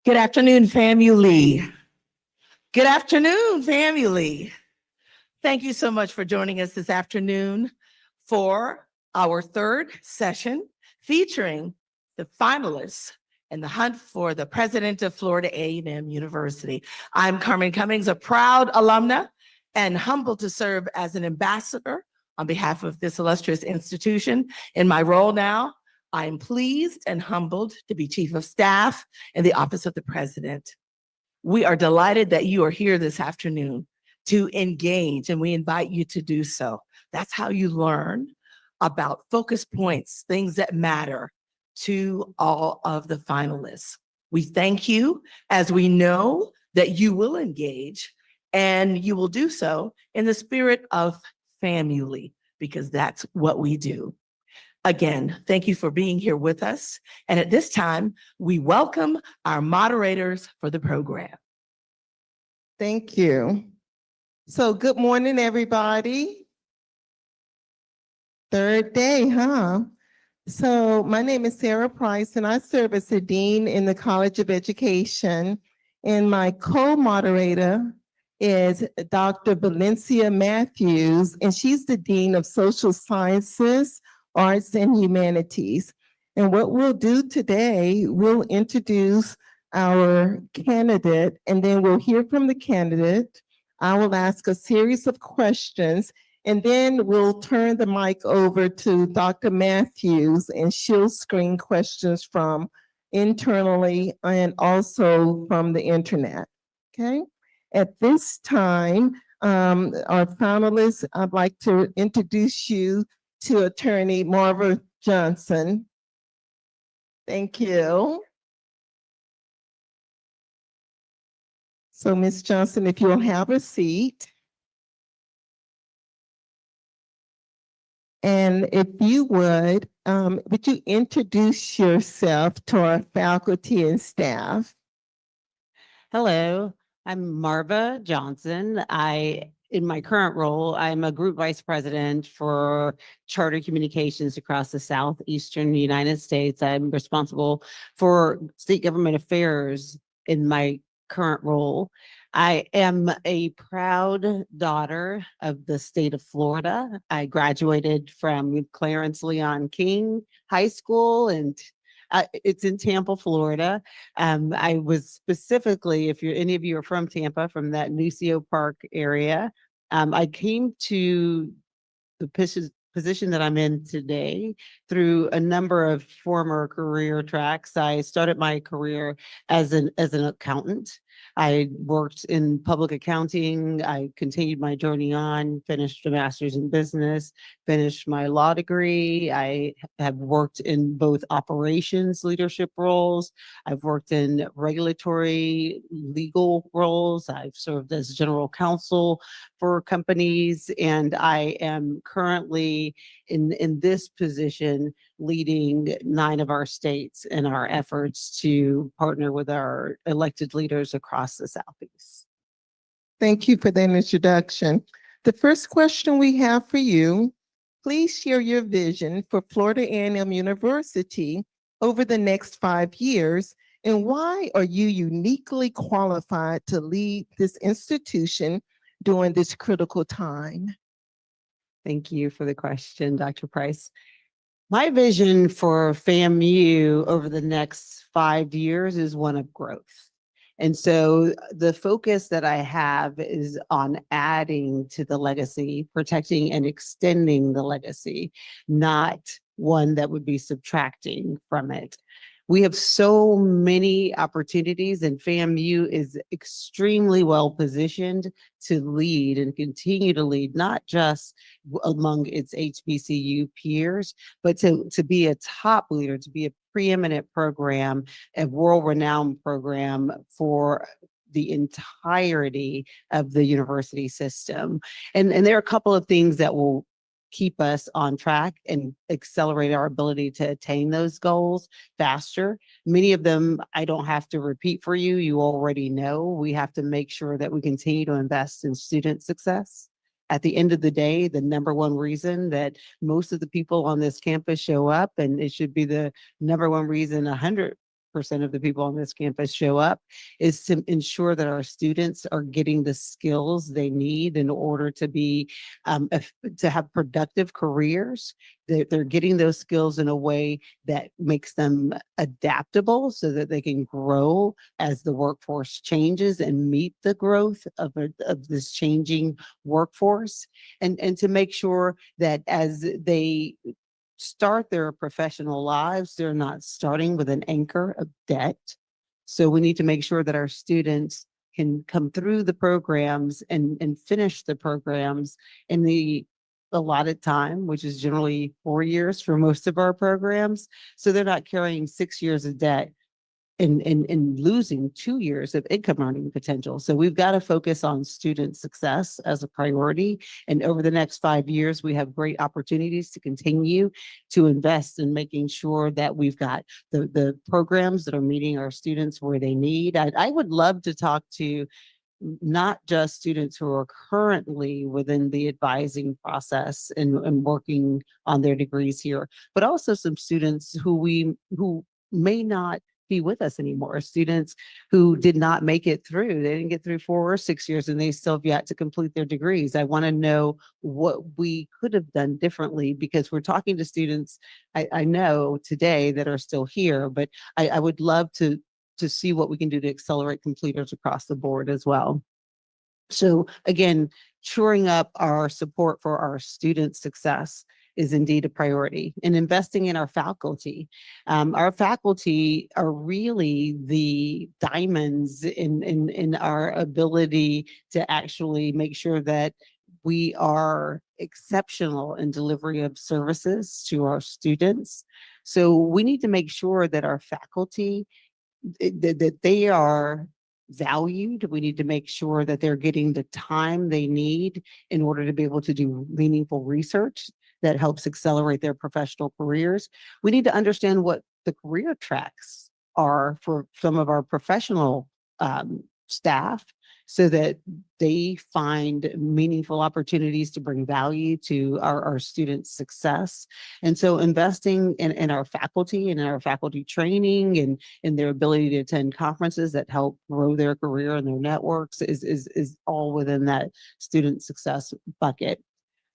Good afternoon, family. Good afternoon, family. Thank you so much for joining us this afternoon for our third session featuring the finalists in the hunt for the president of Florida A&M University. I'm Carmen Cummings, a proud alumna and humbled to serve as an ambassador on behalf of this illustrious institution. In my role now, I am pleased and humbled to be Chief of Staff in the Office of the President. We are delighted that you are here this afternoon to engage, and we invite you to do so. That's how you learn about focus points, things that matter to all of the finalists. We thank you, as we know that you will engage, and you will do so in the spirit of family, because that's what we do. Again, thank you for being here with us. And at this time, we welcome our moderators for the program. Thank you. So good morning, everybody. Third day, huh? So my name is Sarah Price, and I serve as the Dean in the College of Education. And my co-moderator is Dr. Valencia Matthews, and she's the Dean of Social Sciences, Arts and Humanities. And what we'll do today, we'll introduce our candidate, and then we'll hear from the candidate. I will ask a series of questions, and then we'll turn the mic over to Dr. Matthews, and she'll screen questions from internally and also from the internet, okay? At this time, our finalists, I'd like to introduce you to Attorney Marva Johnson. Thank you. So, Ms. Johnson, if you'll have a seat. And if you would you introduce yourself to our faculty and staff? Hello, I'm Marva Johnson. In my current role, I'm a group vice president for charter communications across the southeastern United States. I'm responsible for state government affairs in my current role. I am a proud daughter of the state of Florida. I graduated from Clarence Leon King High School, and it's in Tampa, Florida. I was specifically, if any of you are from Tampa, from that Nucio Park area, I came to the position that I'm in today through a number of former career tracks. I started my career as an accountant. I worked in public accounting. I continued my journey on, finished a master's in business, finished my law degree. I have worked in both operations leadership roles. I've worked in regulatory legal roles. I've served as general counsel for companies, and I am currently in this position leading 9 of our states in our efforts to partner with our elected leaders across the Southeast. Thank you for that introduction. The first question we have for you, please share your vision for Florida A&M University over the next 5 years, and why are you uniquely qualified to lead this institution during this critical time? Thank you for the question, Dr. Price. My vision for FAMU over the next 5 years is one of growth. And so the focus that I have is on adding to the legacy, protecting and extending the legacy, not one that would be subtracting from it. We have so many opportunities, and FAMU is extremely well positioned to lead and continue to lead, not just among its HBCU peers, but to be a top leader, to be a preeminent program, a world-renowned program for the entirety of the university system. And there are a couple of things that will keep us on track and accelerate our ability to attain those goals faster. Many of them I don't have to repeat for you. You already know. We have to make sure that we continue to invest in student success. At the end of the day, the number one reason that most of the people on this campus show up, and it should be the number one reason 100% 100% of the people on this campus show up, is to ensure that our students are getting the skills they need in order to be, to have productive careers. They're getting those skills in a way that makes them adaptable so that they can grow as the workforce changes and meet the growth of this changing workforce. And to make sure that as they start their professional lives, they're not starting with an anchor of debt. So we need to make sure that our students can come through the programs and finish the programs in the allotted time, which is generally 4 years for most of our programs. So they're not carrying 6 years of debt and losing 2 years of income earning potential. So we've got to focus on student success as a priority. And over the next 5 years, we have great opportunities to continue to invest in making sure that we've got the programs that are meeting our students where they need. I would love to talk to not just students who are currently within the advising process and working on their degrees here, but also some students who may not be with us anymore. Students who did not make it through. They didn't get through 4 or 6 years and they still have yet to complete their degrees. I want to know what we could have done differently, because we're talking to students I know today that are still here, but I would love to see what we can do to accelerate completers across the board as well. So again, shoring up our support for our student success is indeed a priority, and investing in our faculty. Our faculty are really the diamonds in our ability to actually make sure that we are exceptional in delivery of services to our students. So we need to make sure that our faculty, that they are valued. We need to make sure that they're getting the time they need in order to be able to do meaningful research that helps accelerate their professional careers. We need to understand what the career tracks are for some of our professional staff, so that they find meaningful opportunities to bring value to our students' success. And so investing in our faculty and in our faculty training and in their ability to attend conferences that help grow their career and their networks is all within that student success bucket.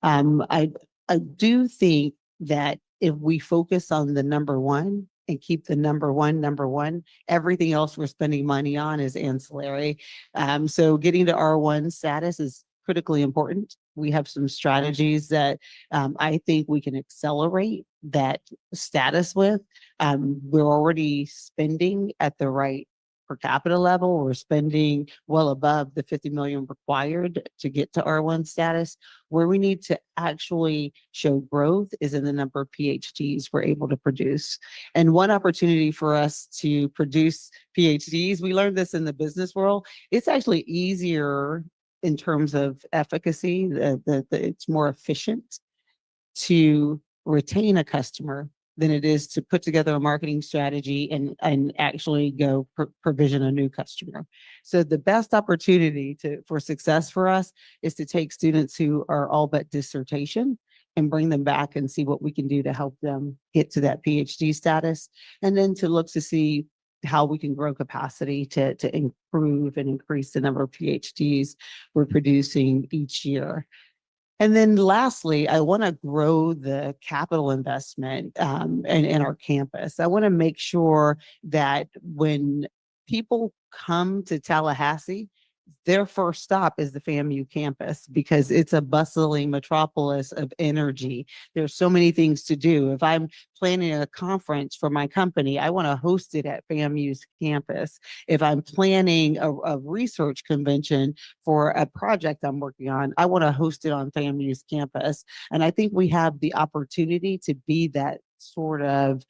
I do think that if we focus on the number one and keep the number one, everything else we're spending money on is ancillary. So getting to R1 status is critically important. We have some strategies that I think we can accelerate that status with. We're already spending at the right per capita level. We're spending well above the 50 million required to get to R1 status. Where we need to actually show growth is in the number of PhDs we're able to produce. And one opportunity for us to produce PhDs, we learned this in the business world, it's actually easier in terms of efficacy, it's more efficient to retain a customer than it is to put together a marketing strategy and actually go provision a new customer. So the best opportunity for success for us is to take students who are all but dissertation and bring them back and see what we can do to help them get to that PhD status, and then to look to see how we can grow capacity to improve and increase the number of PhDs we're producing each year. And then lastly, I want to grow the capital investment in our campus. I want to make sure that when people come to Tallahassee, their first stop is the FAMU campus, because it's a bustling metropolis of energy. There's so many things to do. If I'm planning a conference for my company, I want to host it at FAMU's campus. If I'm planning a research convention for a project I'm working on, I want to host it on FAMU's campus. And I think we have the opportunity to be that sort of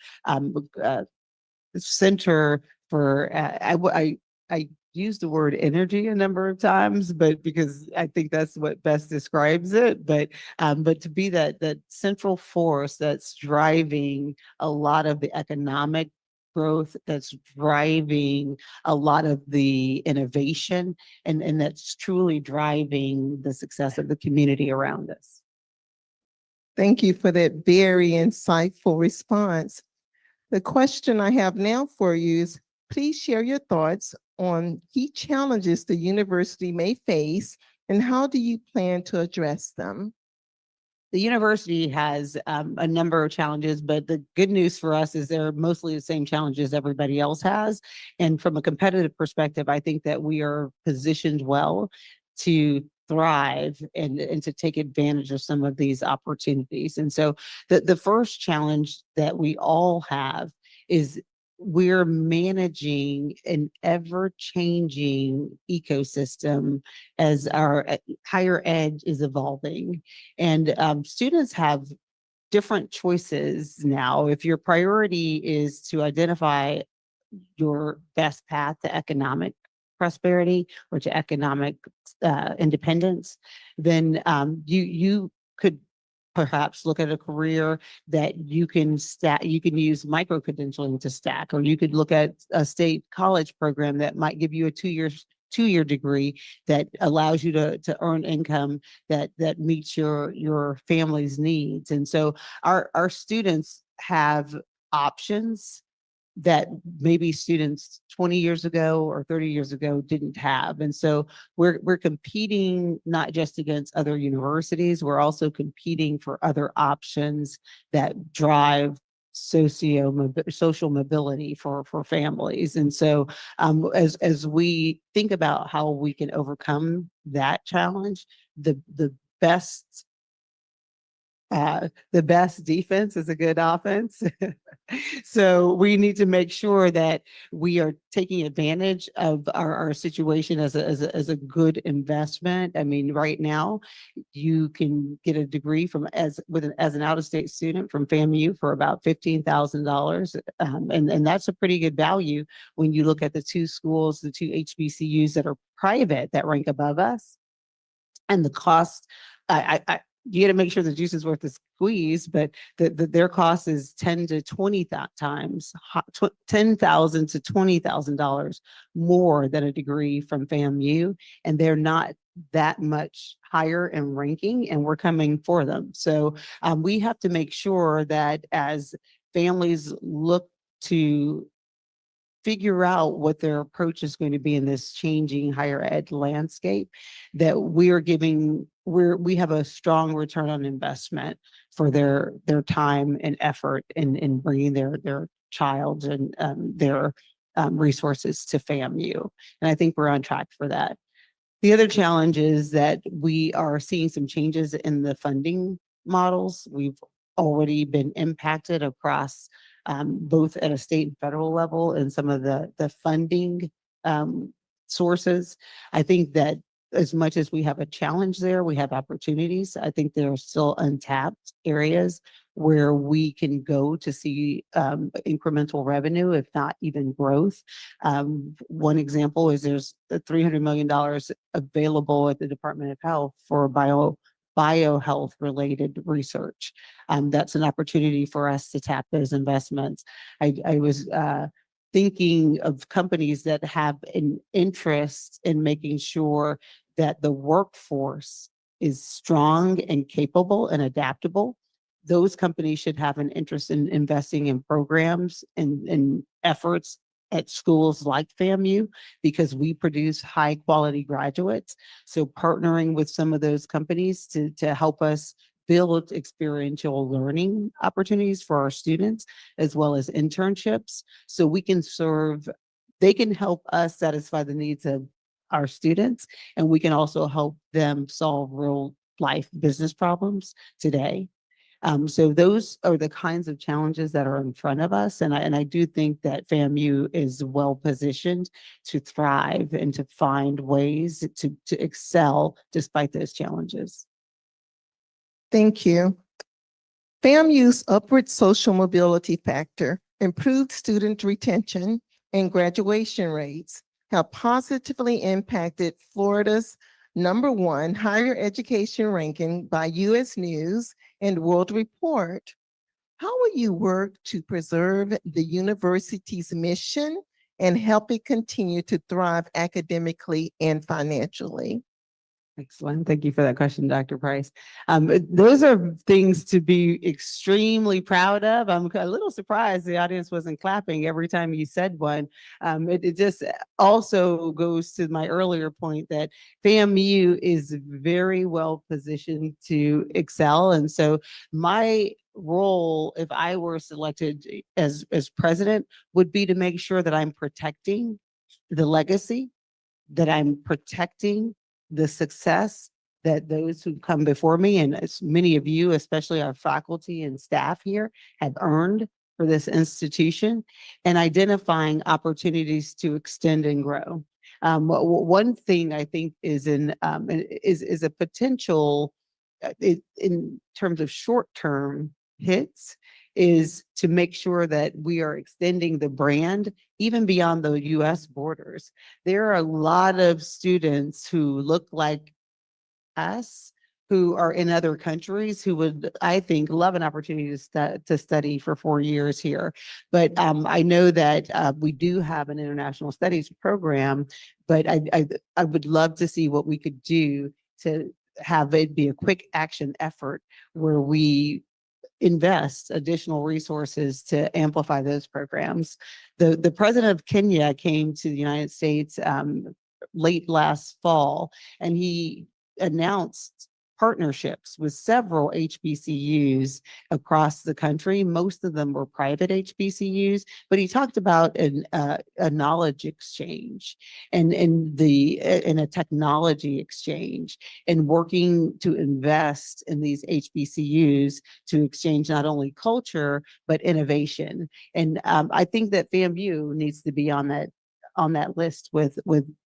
center for, I used the word energy a number of times, but because I think that's what best describes it. But to be that central force that's driving a lot of the economic growth, that's driving a lot of the innovation, and that's truly driving the success of the community around us. Thank you for that very insightful response. The question I have now for you is, please share your thoughts on key challenges the university may face and how do you plan to address them? The university has a number of challenges, but the good news for us is they're mostly the same challenges everybody else has. And from a competitive perspective, I think that we are positioned well to thrive and to take advantage of some of these opportunities. And so the first challenge that we all have is we're managing an ever-changing ecosystem as our higher ed is evolving. And students have different choices now. If your priority is to identify your best path to economic prosperity or to economic independence, then you could perhaps look at a career that you can use micro credentialing to stack, or you could look at a state college program that might give you a two-year degree that allows you to earn income that meets your family's needs. And so our students have options that maybe students 20 years ago or 30 years ago didn't have. And so we're competing not just against other universities, we're also competing for other options that drive social mobility for families. And so as we think about how we can overcome that challenge, the best defense is a good offense. So we need to make sure that we are taking advantage of our situation as a good investment. I mean, right now, you can get a degree as an out-of-state student from FAMU for about $15,000. And that's a pretty good value when you look at the two schools, the two HBCUs that are private that rank above us. And the cost, you got to make sure the juice is worth the squeeze, but their cost is 10 to 20 times, $10,000 to $20,000 more than a degree from FAMU, and they're not that much higher in ranking, and we're coming for them. So we have to make sure that as families look to figure out what their approach is going to be in this changing higher ed landscape, that we have a strong return on investment for their time and effort in bringing their child and their resources to FAMU. And I think we're on track for that. The other challenge is that we are seeing some changes in the funding models. We've already been impacted across both at a state and federal level and some of the funding sources. I think that as much as we have a challenge there, we have opportunities. I think there are still untapped areas where we can go to see incremental revenue, if not even growth. One example is there's the $300 million available at the Department of Health for biohealth related research. That's an opportunity for us to tap those investments. I was thinking of companies that have an interest in making sure that the workforce is strong and capable and adaptable. Those companies should have an interest in investing in programs and efforts at schools like FAMU because we produce high quality graduates. So partnering with some of those companies to help us build experiential learning opportunities for our students, as well as internships, so they can help us satisfy the needs of our students, and we can also help them solve real life business problems today. So those are the kinds of challenges that are in front of us. And I do think that FAMU is well positioned to thrive and to find ways to excel despite those challenges. Thank you. FAMU's upward social mobility factor, improved student retention, and graduation rates have positively impacted Florida's #1 higher education ranking by US News and World Report. How will you work to preserve the university's mission and help it continue to thrive academically and financially? Excellent. Thank you for that question, Dr. Price. Those are things to be extremely proud of. I'm a little surprised the audience wasn't clapping every time you said one. It just also goes to my earlier point that FAMU is very well positioned to excel. And so my role, if I were selected as president, would be to make sure that I'm protecting the legacy, that I'm protecting the success that those who come before me, and as many of you, especially our faculty and staff here, have earned for this institution, and identifying opportunities to extend and grow. One thing I think is is a potential in terms of short-term hits is to make sure that we are extending the brand even beyond the US borders. There are a lot of students who look like us who are in other countries who would, I think, love an opportunity to study for 4 years here. But I know that we do have an international studies program, but I would love to see what we could do to have it be a quick action effort where we invest additional resources to amplify those programs. The president of Kenya came to the United States late last fall, and he announced partnerships with several HBCUs across the country. Most of them were private HBCUs, but he talked about a knowledge exchange and a technology exchange, and working to invest in these HBCUs to exchange not only culture but innovation. And I think that FAMU needs to be on that list with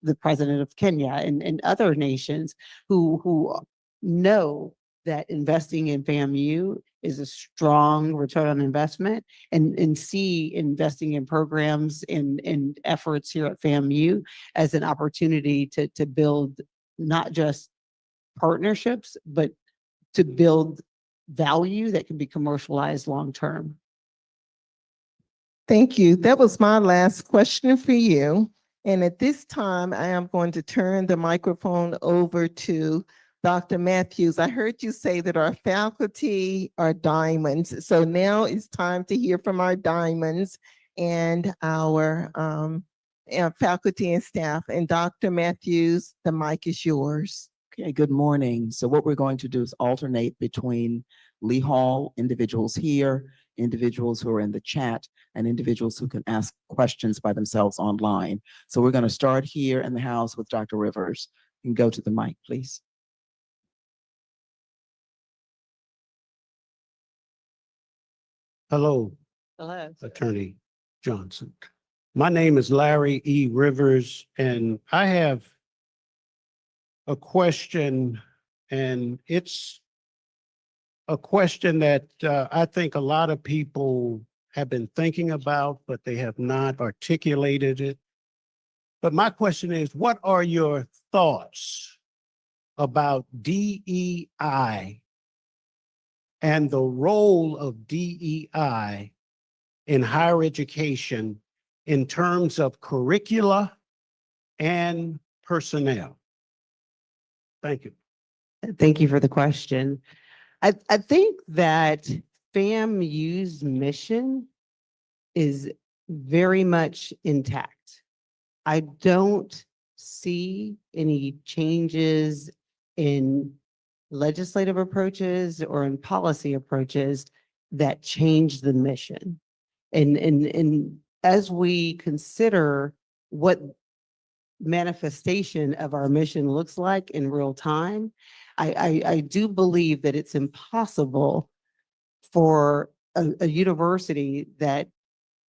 the president of Kenya and other nations who know that investing in FAMU is a strong return on investment, and see investing in programs and efforts here at FAMU as an opportunity to build not just partnerships, but to build value that can be commercialized long term. Thank you. That was my last question for you. And at this time, I am going to turn the microphone over to Dr. Matthews. I heard you say that our faculty are diamonds. So now it's time to hear from our diamonds and our faculty and staff. And Dr. Matthews, the mic is yours. Okay, good morning. So what we're going to do is alternate between Lee Hall, individuals here, individuals who are in the chat, and individuals who can ask questions by themselves online. So we're going to start here in the house with Dr. Rivers. You can go to the mic, please. Hello, Hello. Attorney Johnson. My name is Larry E. Rivers, and I have a question, and it's a question that I think a lot of people have been thinking about, but they have not articulated it. But my question is, what are your thoughts about DEI and the role of DEI in higher education in terms of curricula and personnel? Thank you. Thank you for the question. I think that FAMU's mission is very much intact. I don't see any changes in legislative approaches or in policy approaches that change the mission. And as we consider what manifestation of our mission looks like in real time, I do believe that it's impossible for a university that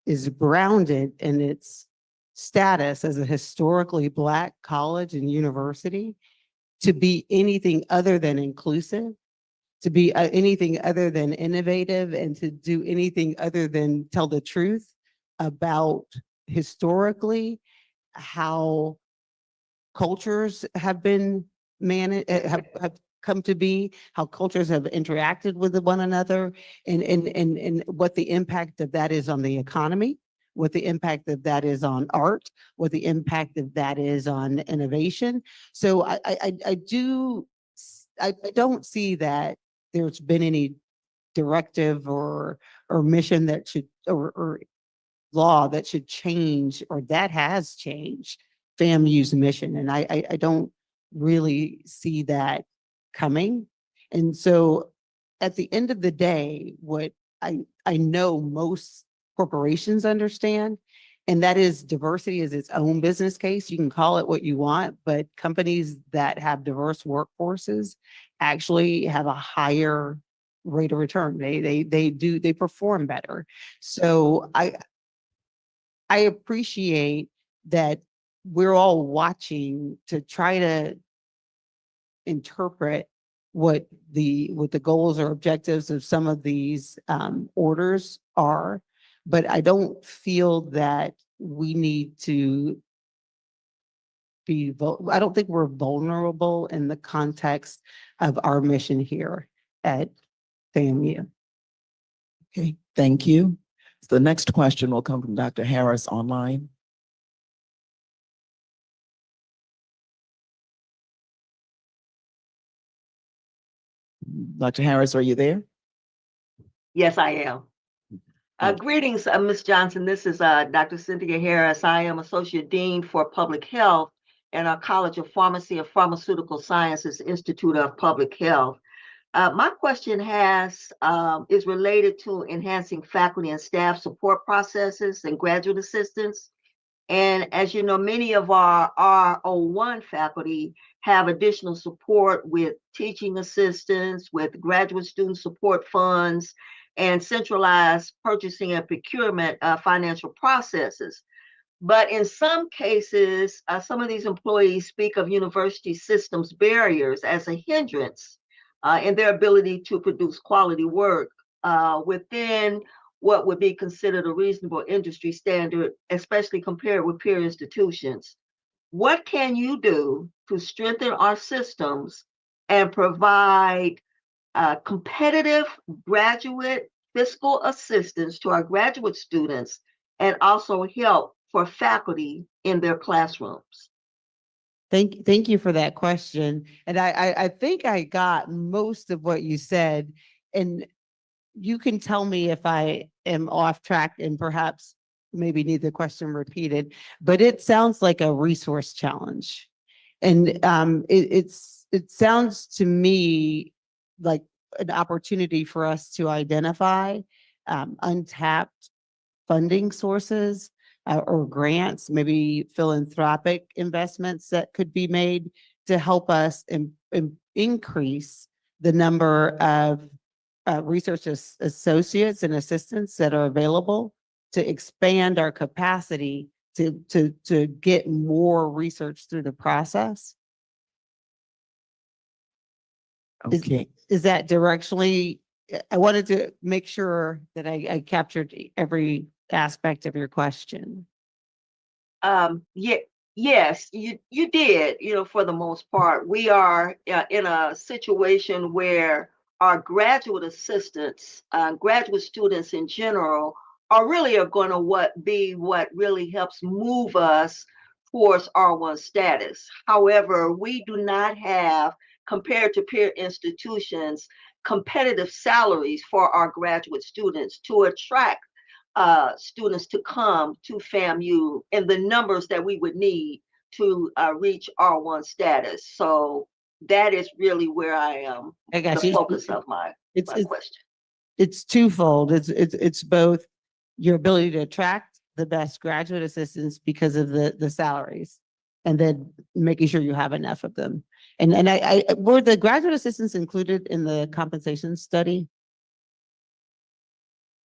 is grounded in its status as a historically Black college and university to be anything other than inclusive, to be anything other than innovative, and to do anything other than tell the truth about historically how cultures have been managed, have come to be, how cultures have interacted with one another, and what the impact of that is on the economy, what the impact of that is on art, what the impact of that is on innovation. So I don't see that there's been any directive or mission that should, or law that should change, or that has changed FAMU's mission. And I don't really see that coming. And so at the end of the day, what I know most corporations understand, and that is diversity is its own business case. You can call it what you want, but companies that have diverse workforces actually have a higher rate of return. They perform better. So I appreciate that we're all watching to try to interpret what the goals or objectives of some of these orders are, but I don't feel that we need to I don't think we're vulnerable in the context of our mission here at FAMU. Okay, thank you. So the next question will come from Dr. Harris online. Dr. Harris, are you there? Yes, I am. Greetings, Ms. Johnson. This is Dr. Cynthia Harris. I am Associate Dean for Public Health in our College of Pharmacy and Pharmaceutical Sciences Institute of Public Health. My question is related to enhancing faculty and staff support processes and graduate assistants. And as you know, many of our R01 faculty have additional support with teaching assistants, with graduate student support funds, and centralized purchasing and procurement financial processes. But in some cases, some of these employees speak of university systems barriers as a hindrance in their ability to produce quality work within what would be considered a reasonable industry standard, especially compared with peer institutions. What can you do to strengthen our systems and provide competitive graduate fiscal assistance to our graduate students, and also help for faculty in their classrooms? Thank you for that question. And I think I got most of what you said, and you can tell me if I am off track and perhaps maybe need the question repeated, but it sounds like a resource challenge. And it sounds to me like an opportunity for us to identify untapped funding sources or grants, maybe philanthropic investments that could be made to help us increase the number of research associates and assistants that are available, to expand our capacity to get more research through the process. Okay, Is that directionally? I wanted to make sure that I captured every aspect of your question. Yes, you did. For the most part, we are in a situation where our graduate assistants, graduate students in general, are going to be what really helps move us towards R1 status. However, we do not have, compared to peer institutions, competitive salaries for our graduate students to attract students to come to FAMU in the numbers that we would need to reach R1 status. So that is really where I am, the focus of my question. It's twofold. It's both your ability to attract the best graduate assistants because of the salaries, and then making sure you have enough of them. And were the graduate assistants included in the compensation study?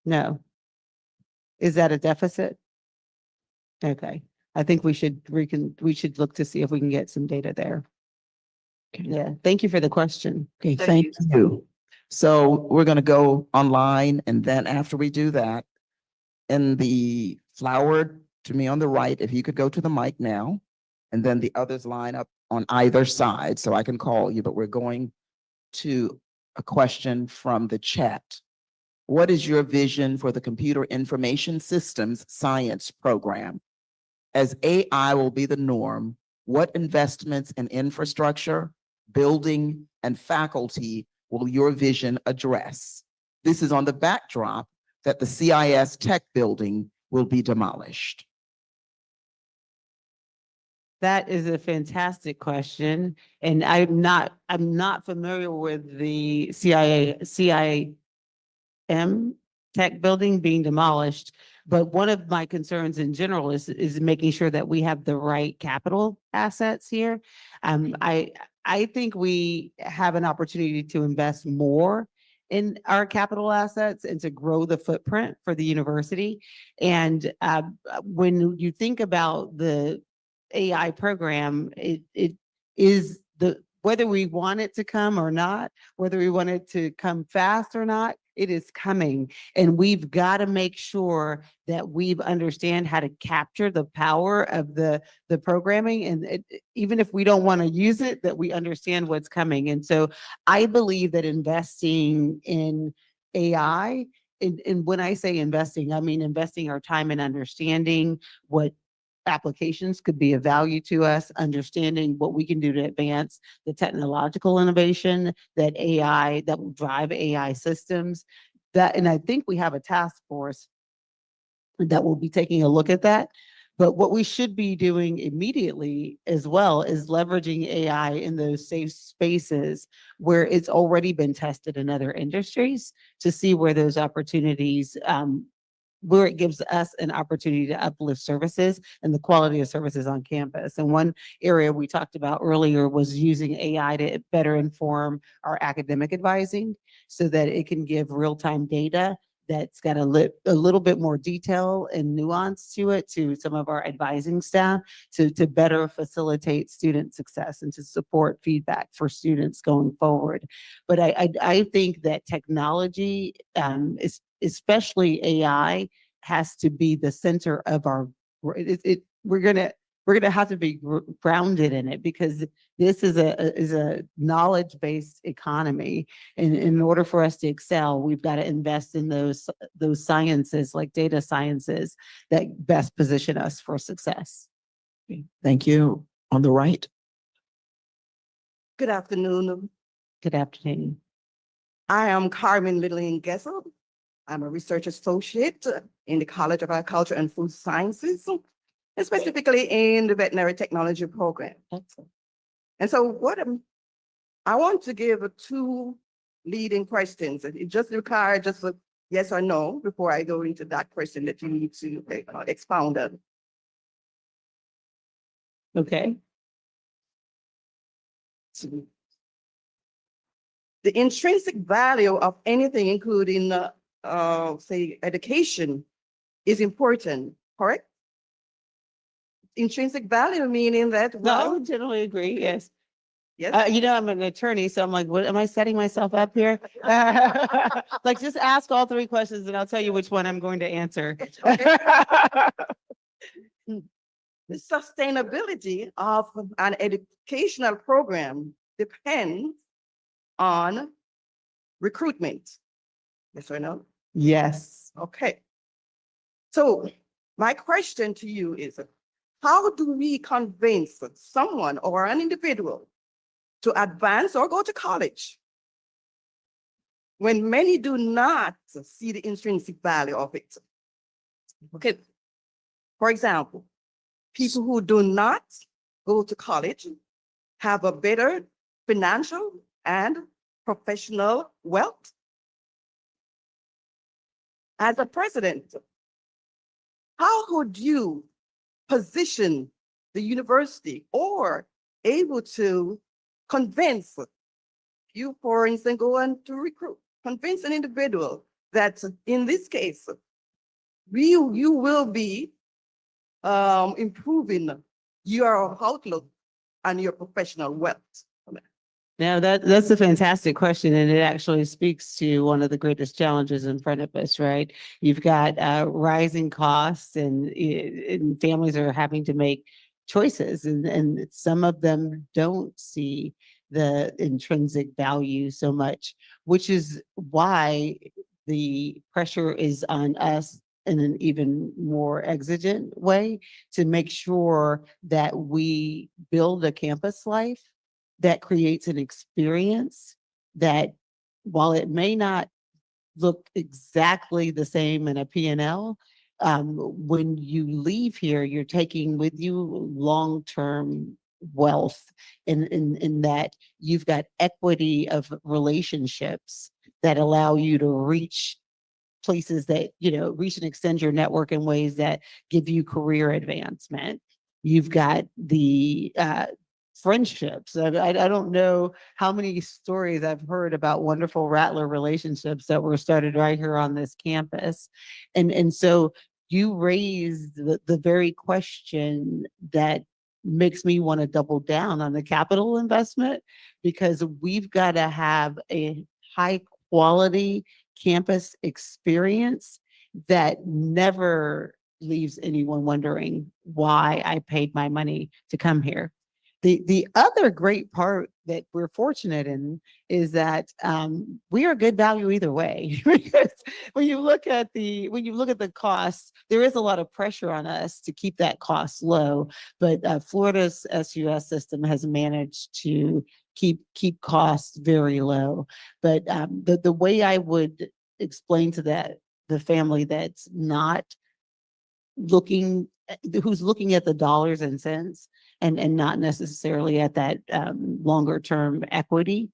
No. Is that a deficit? Okay. I think we should look to see if we can get some data there. Yeah. Thank you for the question. okay, thank you. So we're going to go online, and then after we do that, in the flower to me on the right, if you could go to the mic now, and then the others line up on either side so I can call you, but we're going to a question from the chat What is your vision for the Computer Information Systems Science program? As AI will be the norm, what investments in infrastructure, building, and faculty will your vision address? This is on the backdrop that the CIS Tech Building will be demolished. That is a fantastic question. And I'm not familiar with the CIM tech building being demolished. But one of my concerns in general is making sure that we have the right capital assets here. I think we have an opportunity to invest more in our capital assets and to grow the footprint for the university. And when you think about the AI program, it is whether we want it to come or not, whether we want it to come fast or not, it is coming. And we've got to make sure that we understand how to capture the power of the programming. And even if we don't want to use it, that we understand what's coming. And so I believe that investing in AI, and when I say investing, I mean investing our time in understanding what applications could be of value to us, understanding what we can do to advance the technological innovation that will drive AI systems. And I think we have a task force that will be taking a look at that. But what we should be doing immediately as well is leveraging AI in those safe spaces where it's already been tested in other industries to see where those opportunities where it gives us an opportunity to uplift services and the quality of services on campus. And one area we talked about earlier was using AI to better inform our academic advising so that it can give real-time data that's got a little bit more detail and nuance to it to some of our advising staff to better facilitate student success and to support feedback for students going forward. But I think that technology, especially AI, has to be the center of our, we're gonna have to be grounded in it because this is a knowledge-based economy. And in order for us to excel, we've got to invest in those sciences like data sciences that best position us for success. Thank you. On the right. Good afternoon. Good afternoon. I am Carmen Littling Gessel. I'm a research associate in the College of Agriculture and Food Sciences, and specifically in the veterinary technology program. Excellent. And so I want to give two leading questions. It just requires just a yes or no before I go into that question that you need to expound on. Okay. The intrinsic value of anything, including say education, is important, correct? Intrinsic value meaning that, No, I well, would generally agree. Yes. yes, I'm an attorney, so I'm like, what am I setting myself up here? Like, just ask all three questions and I'll tell you which one I'm going to answer. the sustainability of an educational program depends on recruitment. Yes or no? Yes. Okay. So my question to you is, how do we convince someone or an individual to advance or go to college when many do not see the intrinsic value of it? Okay. For example, people who do not go to college have a better financial and professional wealth. As a president, how would you position the university or able to convince you, for instance, go on to recruit, convince an individual that in this case, you will be improving your outlook and your professional wealth? Now that's a fantastic question, and it actually speaks to one of the greatest challenges in front of us, right? You've got rising costs, and families are having to make choices, and some of them don't see the intrinsic value so much, which is why the pressure is on us in an even more exigent way to make sure that we build a campus life that creates an experience that, while it may not look exactly the same in a P&L, when you leave here, you're taking with you long-term wealth in that you've got equity of relationships that allow you to reach places that, reach and extend your network in ways that give you career advancement. You've got the friendships. I don't know how many stories I've heard about wonderful Rattler relationships that were started right here on this campus. And so you raised the very question that makes me want to double down on the capital investment, because we've got to have a high quality campus experience that never leaves anyone wondering why I paid my money to come here. The other great part that we're fortunate in is that we are good value either way. Because when you look at the costs, there is a lot of pressure on us to keep that cost low. But Florida's SUS system has managed to keep costs very low. But the way I would explain to the family that's not who's looking at the dollars and cents and not necessarily at that longer term equity.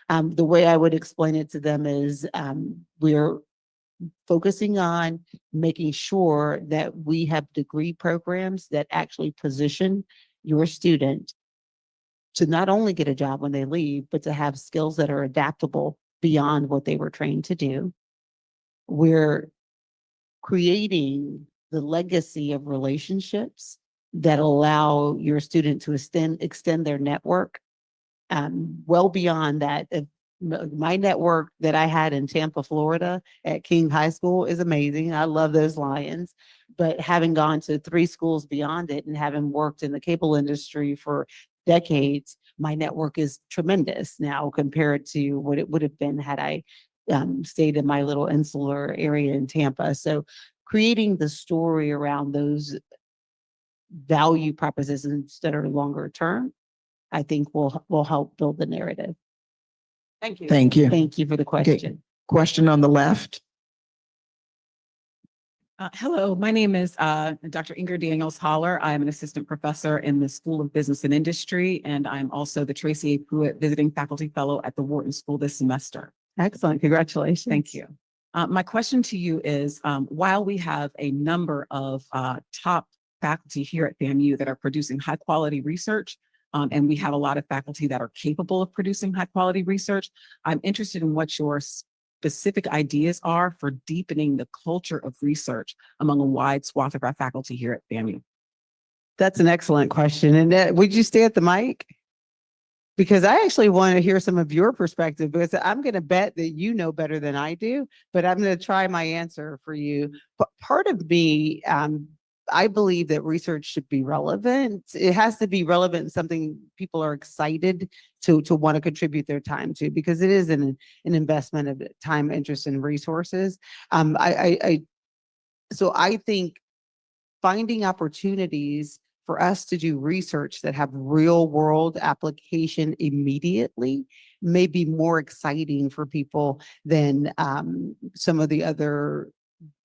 The way I would explain it to them is we're focusing on making sure that we have degree programs that actually position your student to not only get a job when they leave, but to have skills that are adaptable beyond what they were trained to do. We're creating the legacy of relationships that allow your student to extend their network well beyond that. My network that I had in Tampa, Florida at King High School is amazing. I love those Lions, but having gone to 3 schools beyond it and having worked in the cable industry for decades, my network is tremendous now compared to what it would have been had I stayed in my little insular area in Tampa. So creating the story around those value propositions that are longer term, I think will help build the narrative. Thank you. Thank you. Thank you for the question. Question on the left. Hello, my name is Dr. Inger Daniels Holler. I'm an assistant professor in the School of Business and Industry, and I'm also the Tracy A. Pruitt Visiting Faculty Fellow at the Wharton School this semester. Excellent. Congratulations. Thank you. My question to you is, while we have a number of top faculty here at FAMU that are producing high quality research, and we have a lot of faculty that are capable of producing high quality research, I'm interested in what your specific ideas are for deepening the culture of research among a wide swath of our faculty here at FAMU. That's an excellent question. And would you stay at the mic? Because I actually want to hear some of your perspective, because I'm going to bet that you know better than I do, but I'm going to try my answer for you. But part of me, I believe that research should be relevant. It has to be relevant and something people are excited to want to contribute their time to, because it is an investment of time, interest, and resources. So I think finding opportunities for us to do research that have real world application immediately may be more exciting for people than some of the other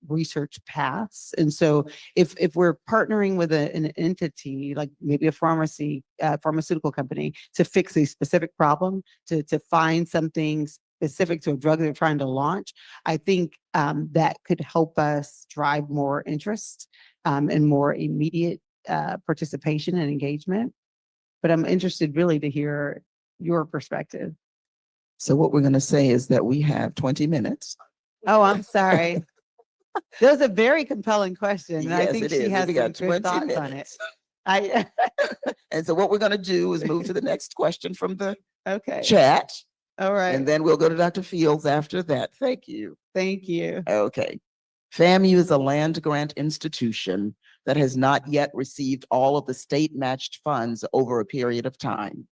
research paths. And so if we're partnering with an entity like maybe a pharmaceutical company to fix a specific problem, to find something specific to a drug they're trying to launch, I think that could help us drive more interest and more immediate participation and engagement. But I'm interested really to hear your perspective. So what we're going to say is that we have 20 minutes. Oh, I'm sorry. That was a very compelling question. And I Yes, think it she is. has We some got good 20 thoughts on it. minutes. I And so what we're going to do is move to the next question from the okay. chat. All right. And then we'll go to Dr. Fields after that. Thank you. Thank you. Okay. FAMU is a land grant institution that has not yet received all of the state matched funds over a period of time.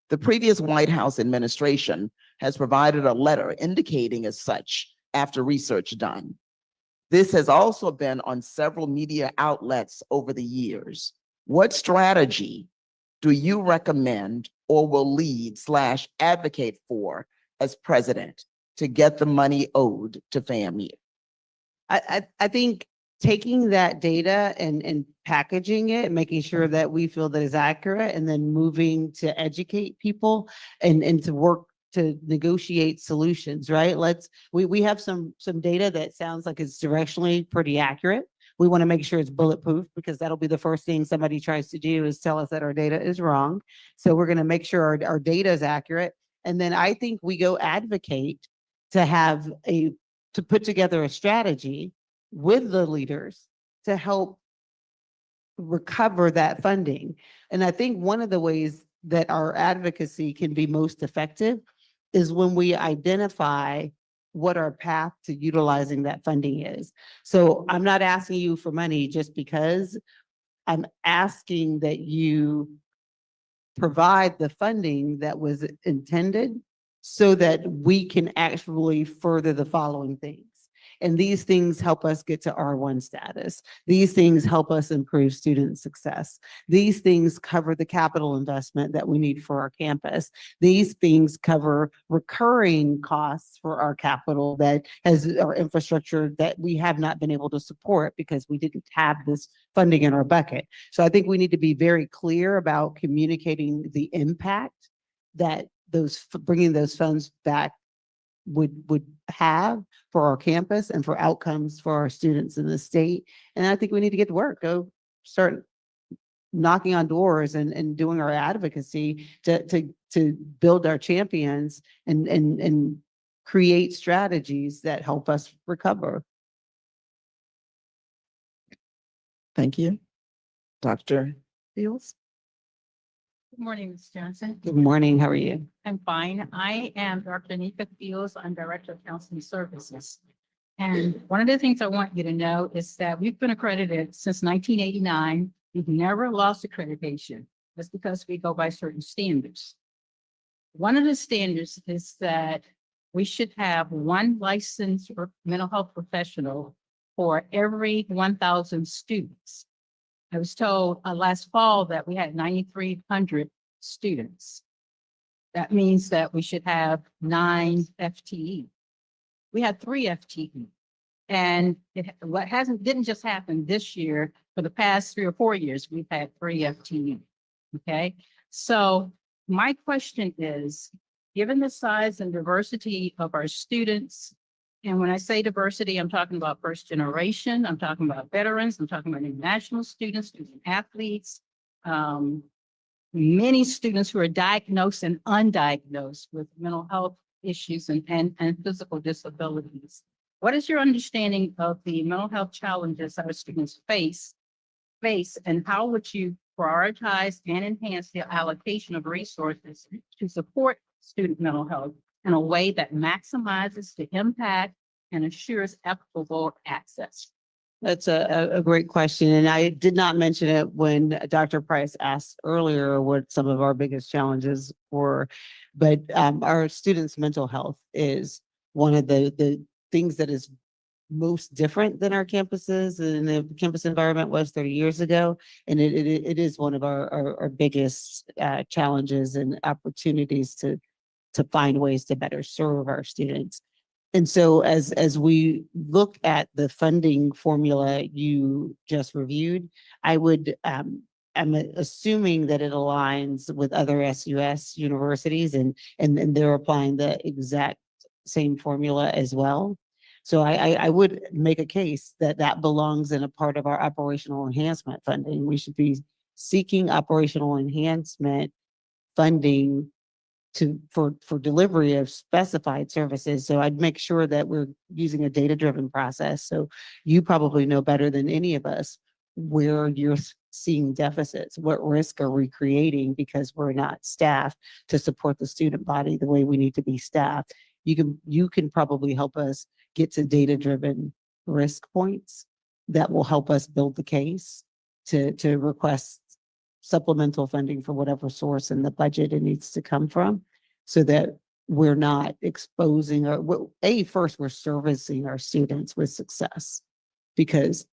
The previous White House administration has provided a letter indicating as such after research done. This has also been on several media outlets over the years. What strategy do you recommend or will lead/advocate for as president to get the money owed to FAMU? I think taking that data and packaging it, making sure that we feel that is accurate, and then moving to educate people and to work to negotiate solutions, right? We have some data that sounds like it's directionally pretty accurate. We want to make sure it's bulletproof, because that'll be the first thing somebody tries to do is tell us that our data is wrong. So we're going to make sure our data is accurate. And then I think we go advocate to put together a strategy with the leaders to help recover that funding. And I think one of the ways that our advocacy can be most effective is when we identify what our path to utilizing that funding is. So I'm not asking you for money just because. I'm asking that you provide the funding that was intended so that we can actually further the following things. And these things help us get to R1 status. These things help us improve student success. These things cover the capital investment that we need for our campus. These things cover recurring costs for our capital that has our infrastructure that we have not been able to support because we didn't have this funding in our bucket. So I think we need to be very clear about communicating the impact that bringing those funds back would have for our campus and for outcomes for our students in the state. And I think we need to get to work, go start knocking on doors and doing our advocacy to build our champions and create strategies that help us recover. Thank you. Dr. Fields? Good morning, Ms. Johnson. Good morning, how are you? I'm fine. I am Dr. Nika Fields. I'm Director of Counseling Services. And one of the things I want you to know is that we've been accredited since 1989. We've never lost accreditation. That's because we go by certain standards. One of the standards is that we should have one licensed mental health professional for every 1,000 students. I was told last fall that we had 9,300 students. That means that we should have 9 FTE. We had 3 FTE. And didn't just happen this year. For the past 3 or 4 years, we've had 3 FTE. Okay. So my question is, given the size and diversity of our students, and when I say diversity, I'm talking about first generation, I'm talking about veterans, I'm talking about international students, student athletes, many students who are diagnosed and undiagnosed with mental health issues and physical disabilities. What is your understanding of the mental health challenges our students face, and how would you prioritize and enhance the allocation of resources to support student mental health in a way that maximizes the impact and assures equitable access? That's a great question. And I did not mention it when Dr. Price asked earlier what some of our biggest challenges were. But our students' mental health is one of the things that is most different than our campuses and the campus environment was 30 years ago. And it is one of our biggest challenges and opportunities to find ways to better serve our students. And so as we look at the funding formula you just reviewed, I'm assuming that it aligns with other SUS universities and they're applying the exact same formula as well. So I would make a case that belongs in a part of our operational enhancement funding. We should be seeking operational enhancement funding for delivery of specified services. So I'd make sure that we're using a data-driven process. So you probably know better than any of us where you're seeing deficits. What risk are we creating because we're not staffed to support the student body the way we need to be staffed? You can probably help us get to data-driven risk points that will help us build the case to request supplemental funding for whatever source in the budget it needs to come from, so that we're not exposing our, first, we're servicing our students with success. Because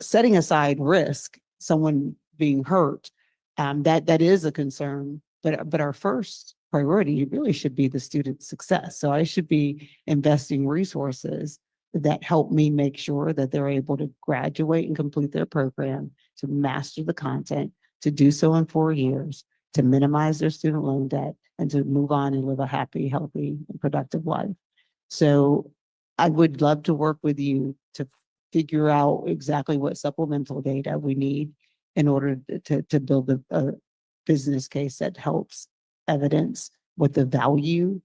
setting aside risk, someone being hurt, that is a concern. But our first priority really should be the student's success. So I should be investing resources that help me make sure that they're able to graduate and complete their program, to master the content, to do so in 4 years, to minimize their student loan debt, and to move on and live a happy, healthy, and productive life. So I would love to work with you to figure out exactly what supplemental data we need in order to build a business case that helps evidence what the value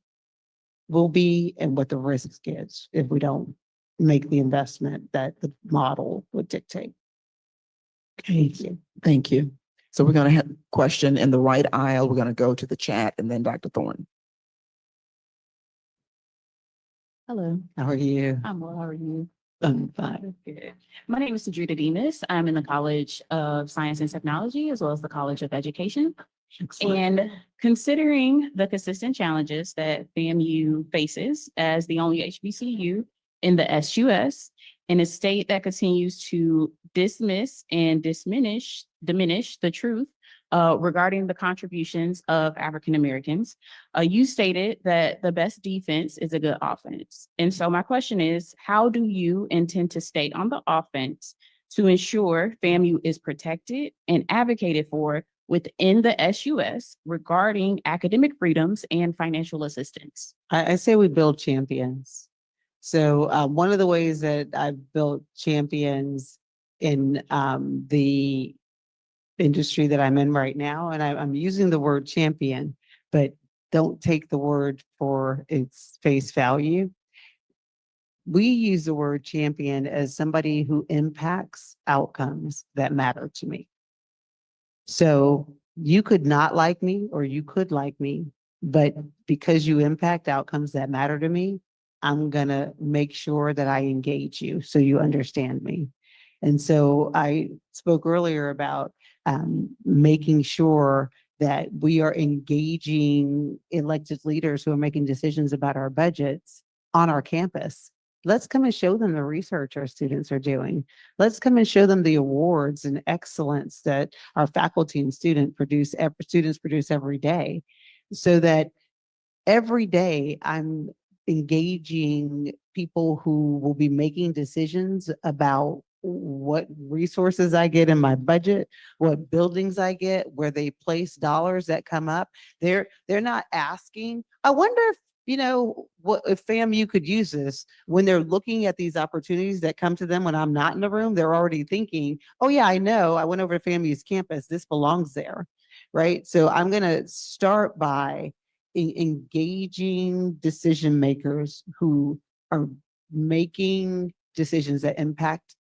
will be and what the risk is if we don't make the investment that the model would dictate. Okay, thank you. So we're going to have a question in the right aisle. We're going to go to the chat and then Dr. Thorne. Hello, how are you? I'm well, how are you? I'm fine. Good. My name is Sadrita Demas. I'm in the College of Science and Technology, as well as the College of Education. And considering the consistent challenges that FAMU faces as the only HBCU in the SUS, in a state that continues to dismiss and diminish the truth regarding the contributions of African Americans, you stated that the best defense is a good offense. And so my question is, how do you intend to stay on the offense to ensure FAMU is protected and advocated for within the SUS regarding academic freedoms and financial assistance? I say we build champions. So one of the ways that I've built champions in the industry that I'm in right now, and I'm using the word champion, but don't take the word for its face value. We use the word champion as somebody who impacts outcomes that matter to me. So you could not like me or you could like me, but because you impact outcomes that matter to me, I'm gonna make sure that I engage you so you understand me. And so I spoke earlier about making sure that we are engaging elected leaders who are making decisions about our budgets on our campus. Let's come and show them the research our students are doing. Let's come and show them the awards and excellence that our faculty and students produce every day, so that every day I'm engaging people who will be making decisions about what resources I get in my budget, what buildings I get, where they place dollars that come up. They're not asking, I wonder if, what if FAMU could use this. When they're looking at these opportunities that come to them when I'm not in the room, they're already thinking, oh yeah, I know, I went over to FAMU's campus, this belongs there, right? So I'm gonna start by engaging decision makers who are making decisions that impact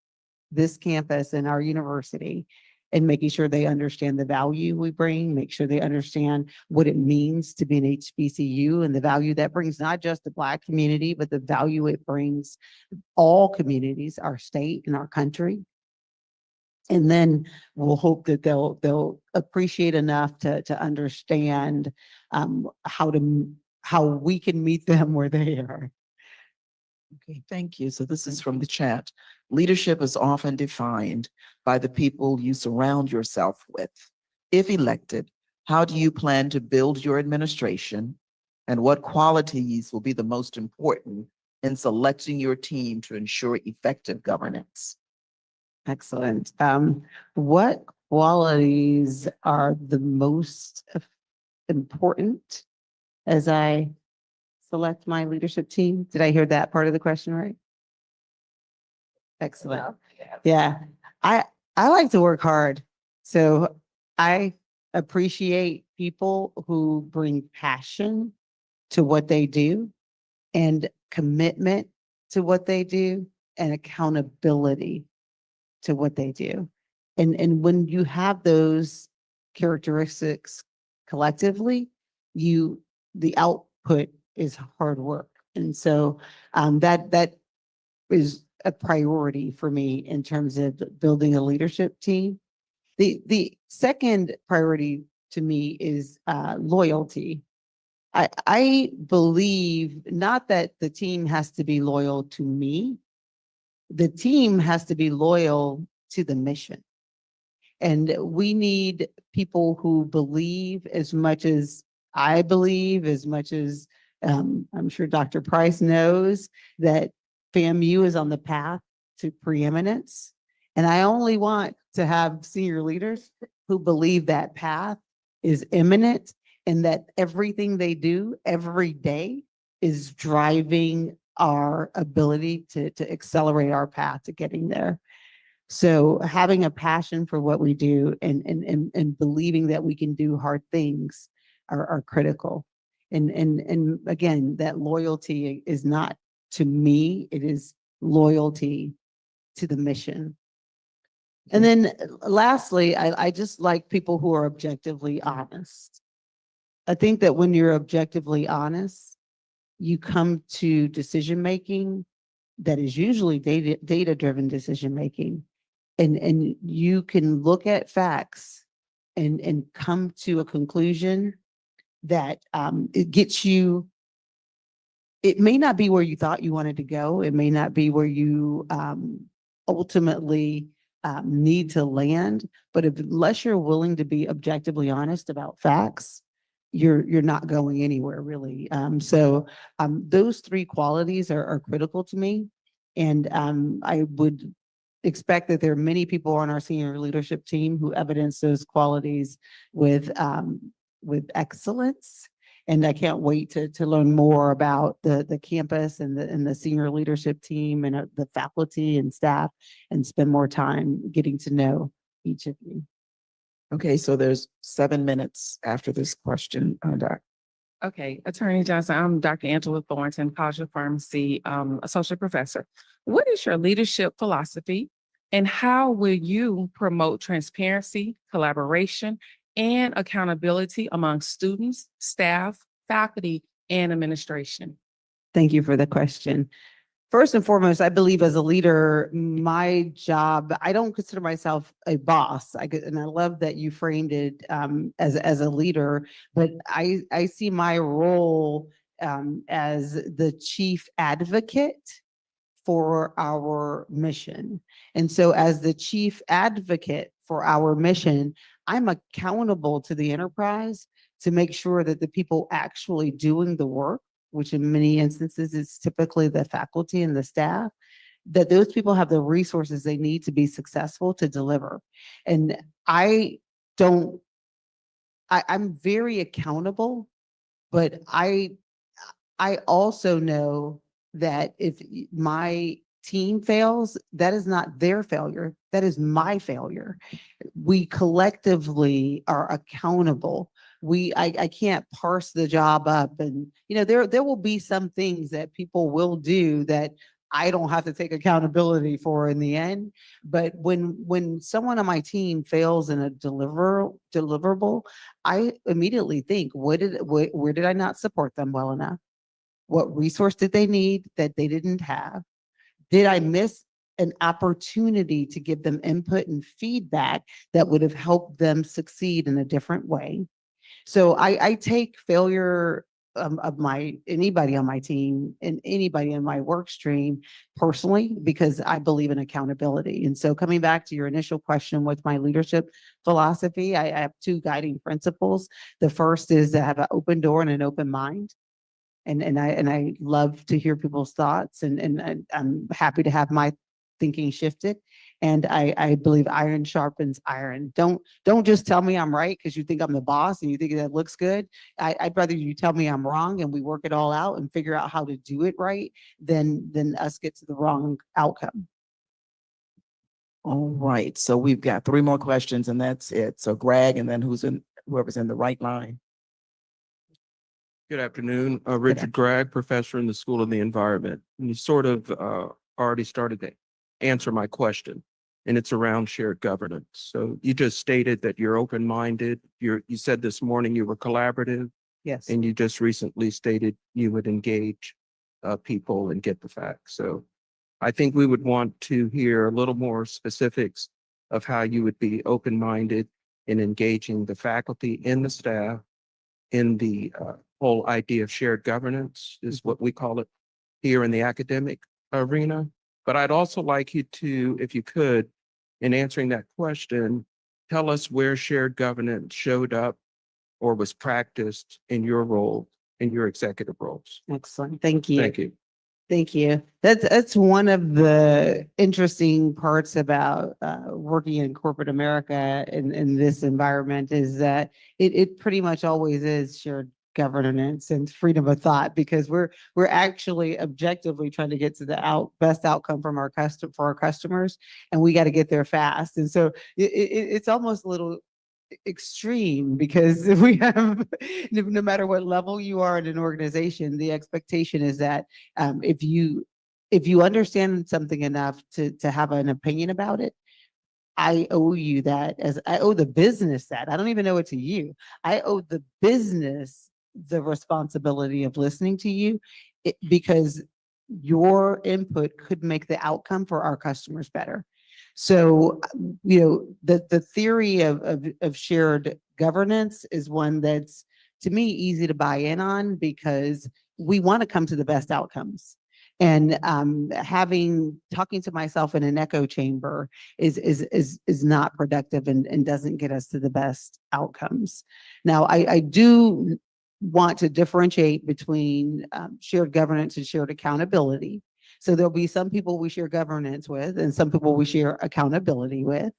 this campus and our university, and making sure they understand the value we bring, make sure they understand what it means to be an HBCU and the value that brings not just the Black community, but the value it brings all communities, our state and our country. And then we'll hope that they'll appreciate enough to understand how we can meet them where they are. Okay, thank you. So this is from the chat. Leadership is often defined by the people you surround yourself with. If elected, how do you plan to build your administration, and what qualities will be the most important in selecting your team to ensure effective governance? Excellent. What qualities are the most important as I select my leadership team? Did I hear that part of the question right? Excellent. Yeah, I like to work hard. So I appreciate people who bring passion to what they do, and commitment to what they do, and accountability to what they do. And when you have those characteristics collectively, the output is hard work. And so that is a priority for me in terms of building a leadership team. The second priority to me is loyalty. I believe not that the team has to be loyal to me. The team has to be loyal to the mission. And we need people who believe as much as I believe, as much as I'm sure Dr. Price knows that FAMU is on the path to preeminence. And I only want to have senior leaders who believe that path is imminent and that everything they do every day is driving our ability to accelerate our path to getting there. So having a passion for what we do and believing that we can do hard things are critical. And again, that loyalty is not to me, it is loyalty to the mission. And then lastly, I just like people who are objectively honest. I think that when you're objectively honest, you come to decision-making that is usually data-driven decision-making. And you can look at facts and come to a conclusion that it gets you, it may not be where you thought you wanted to go. It may not be where you ultimately need to land, but unless you're willing to be objectively honest about facts, you're not going anywhere really. So those three qualities are critical to me. And I would expect that there are many people on our senior leadership team who evidence those qualities with excellence. And I can't wait to learn more about the campus and the senior leadership team and the faculty and staff and spend more time getting to know each of you. Okay, so there's 7 minutes after this question, Doc. Okay, Attorney Johnson, I'm Dr. Angela Thornton, College of Pharmacy, Associate Professor. What is your leadership philosophy and how will you promote transparency, collaboration, and accountability among students, staff, faculty, and administration? Thank you for the question. First and foremost, I believe as a leader, my job, I don't consider myself a boss. And I love that you framed it as a leader, but I see my role as the chief advocate for our mission. And so as the chief advocate for our mission, I'm accountable to the enterprise to make sure that the people actually doing the work, which in many instances is typically the faculty and the staff, that those people have the resources they need to be successful to deliver. And I'm very accountable, but I also know that if my team fails, that is not their failure, that is my failure. We collectively are accountable. I can't parse the job up, and there will be some things that people will do that I don't have to take accountability for in the end. But when someone on my team fails in a deliverable, I immediately think, where did I not support them well enough? What resource did they need that they didn't have? Did I miss an opportunity to give them input and feedback that would have helped them succeed in a different way? So I take failure of anybody on my team and anybody in my work stream personally, because I believe in accountability. And so coming back to your initial question, what's my leadership philosophy? I have two guiding principles. The first is to have an open door and an open mind. And I love to hear people's thoughts, and I'm happy to have my thinking shifted. And I believe iron sharpens iron. Don't just tell me I'm right because you think I'm the boss and you think that looks good. I'd rather you tell me I'm wrong and we work it all out and figure out how to do it right than us get to the wrong outcome. All right, so we've got 3 more questions and that's it. So Greg, and then whoever's in the right line. Good afternoon, Richard Gregg, professor in the School of the Environment. And you sort of already started to answer my question, and it's around shared governance. So you just stated that you're open-minded. You said this morning you were collaborative. Yes. And you just recently stated you would engage people and get the facts. So I think we would want to hear a little more specifics of how you would be open-minded in engaging the faculty and the staff in the whole idea of shared governance is what we call it here in the academic arena. But I'd also like you to, if you could, in answering that question, tell us where shared governance showed up or was practiced in your role, in your executive roles. Excellent. Thank you. Thank you. Thank you. That's one of the interesting parts about working in corporate America in this environment is that it pretty much always is shared governance and freedom of thought, because we're actually objectively trying to get to the best outcome from for our customers, and we got to get there fast. And so it's almost a little extreme, because we have, no matter what level you are in an organization, the expectation is that if you understand something enough to have an opinion about it, I owe you that, as I owe the business that. I don't even owe it to you. I owe the business the responsibility of listening to you, because your input could make the outcome for our customers better. So, the theory of shared governance is one that's, to me, easy to buy in on, because we want to come to the best outcomes. And talking to myself in an echo chamber is not productive and doesn't get us to the best outcomes. Now, I do want to differentiate between shared governance and shared accountability. So there'll be some people we share governance with and some people we share accountability with.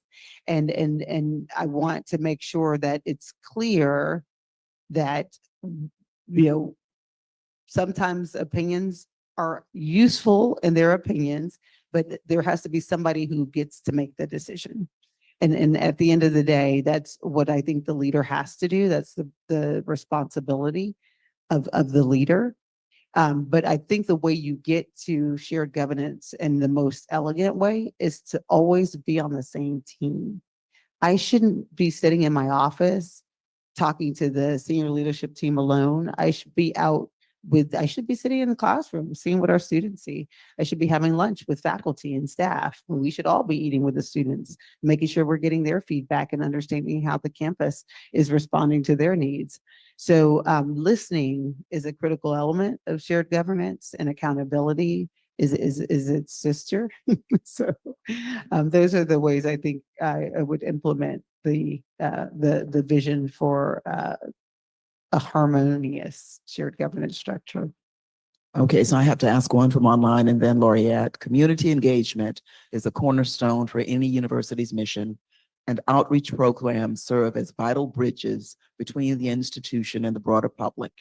And I want to make sure that it's clear that, sometimes opinions are useful in their opinions, but there has to be somebody who gets to make the decision. And at the end of the day, that's what I think the leader has to do. That's the responsibility of the leader. But I think the way you get to shared governance in the most elegant way is to always be on the same team. I shouldn't be sitting in my office talking to the senior leadership team alone. I should be sitting in the classroom, seeing what our students see. I should be having lunch with faculty and staff. We should all be eating with the students, making sure we're getting their feedback and understanding how the campus is responding to their needs. So listening is a critical element of shared governance, and accountability is its sister. So those are the ways I think I would implement the vision for a harmonious shared governance structure. Okay, so I have to ask one from online and then Laureate. Community engagement is a cornerstone for any university's mission, and outreach programs serve as vital bridges between the institution and the broader public.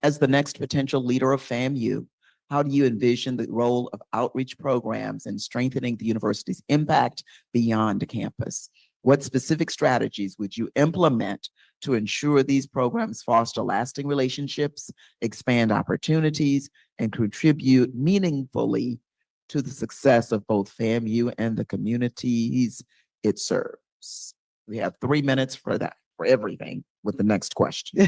As the next potential leader of FAMU, how do you envision the role of outreach programs in strengthening the university's impact beyond campus? What specific strategies would you implement to ensure these programs foster lasting relationships, expand opportunities, and contribute meaningfully to the success of both FAMU and the communities it serves? We have 3 minutes for that, for everything, with the next question.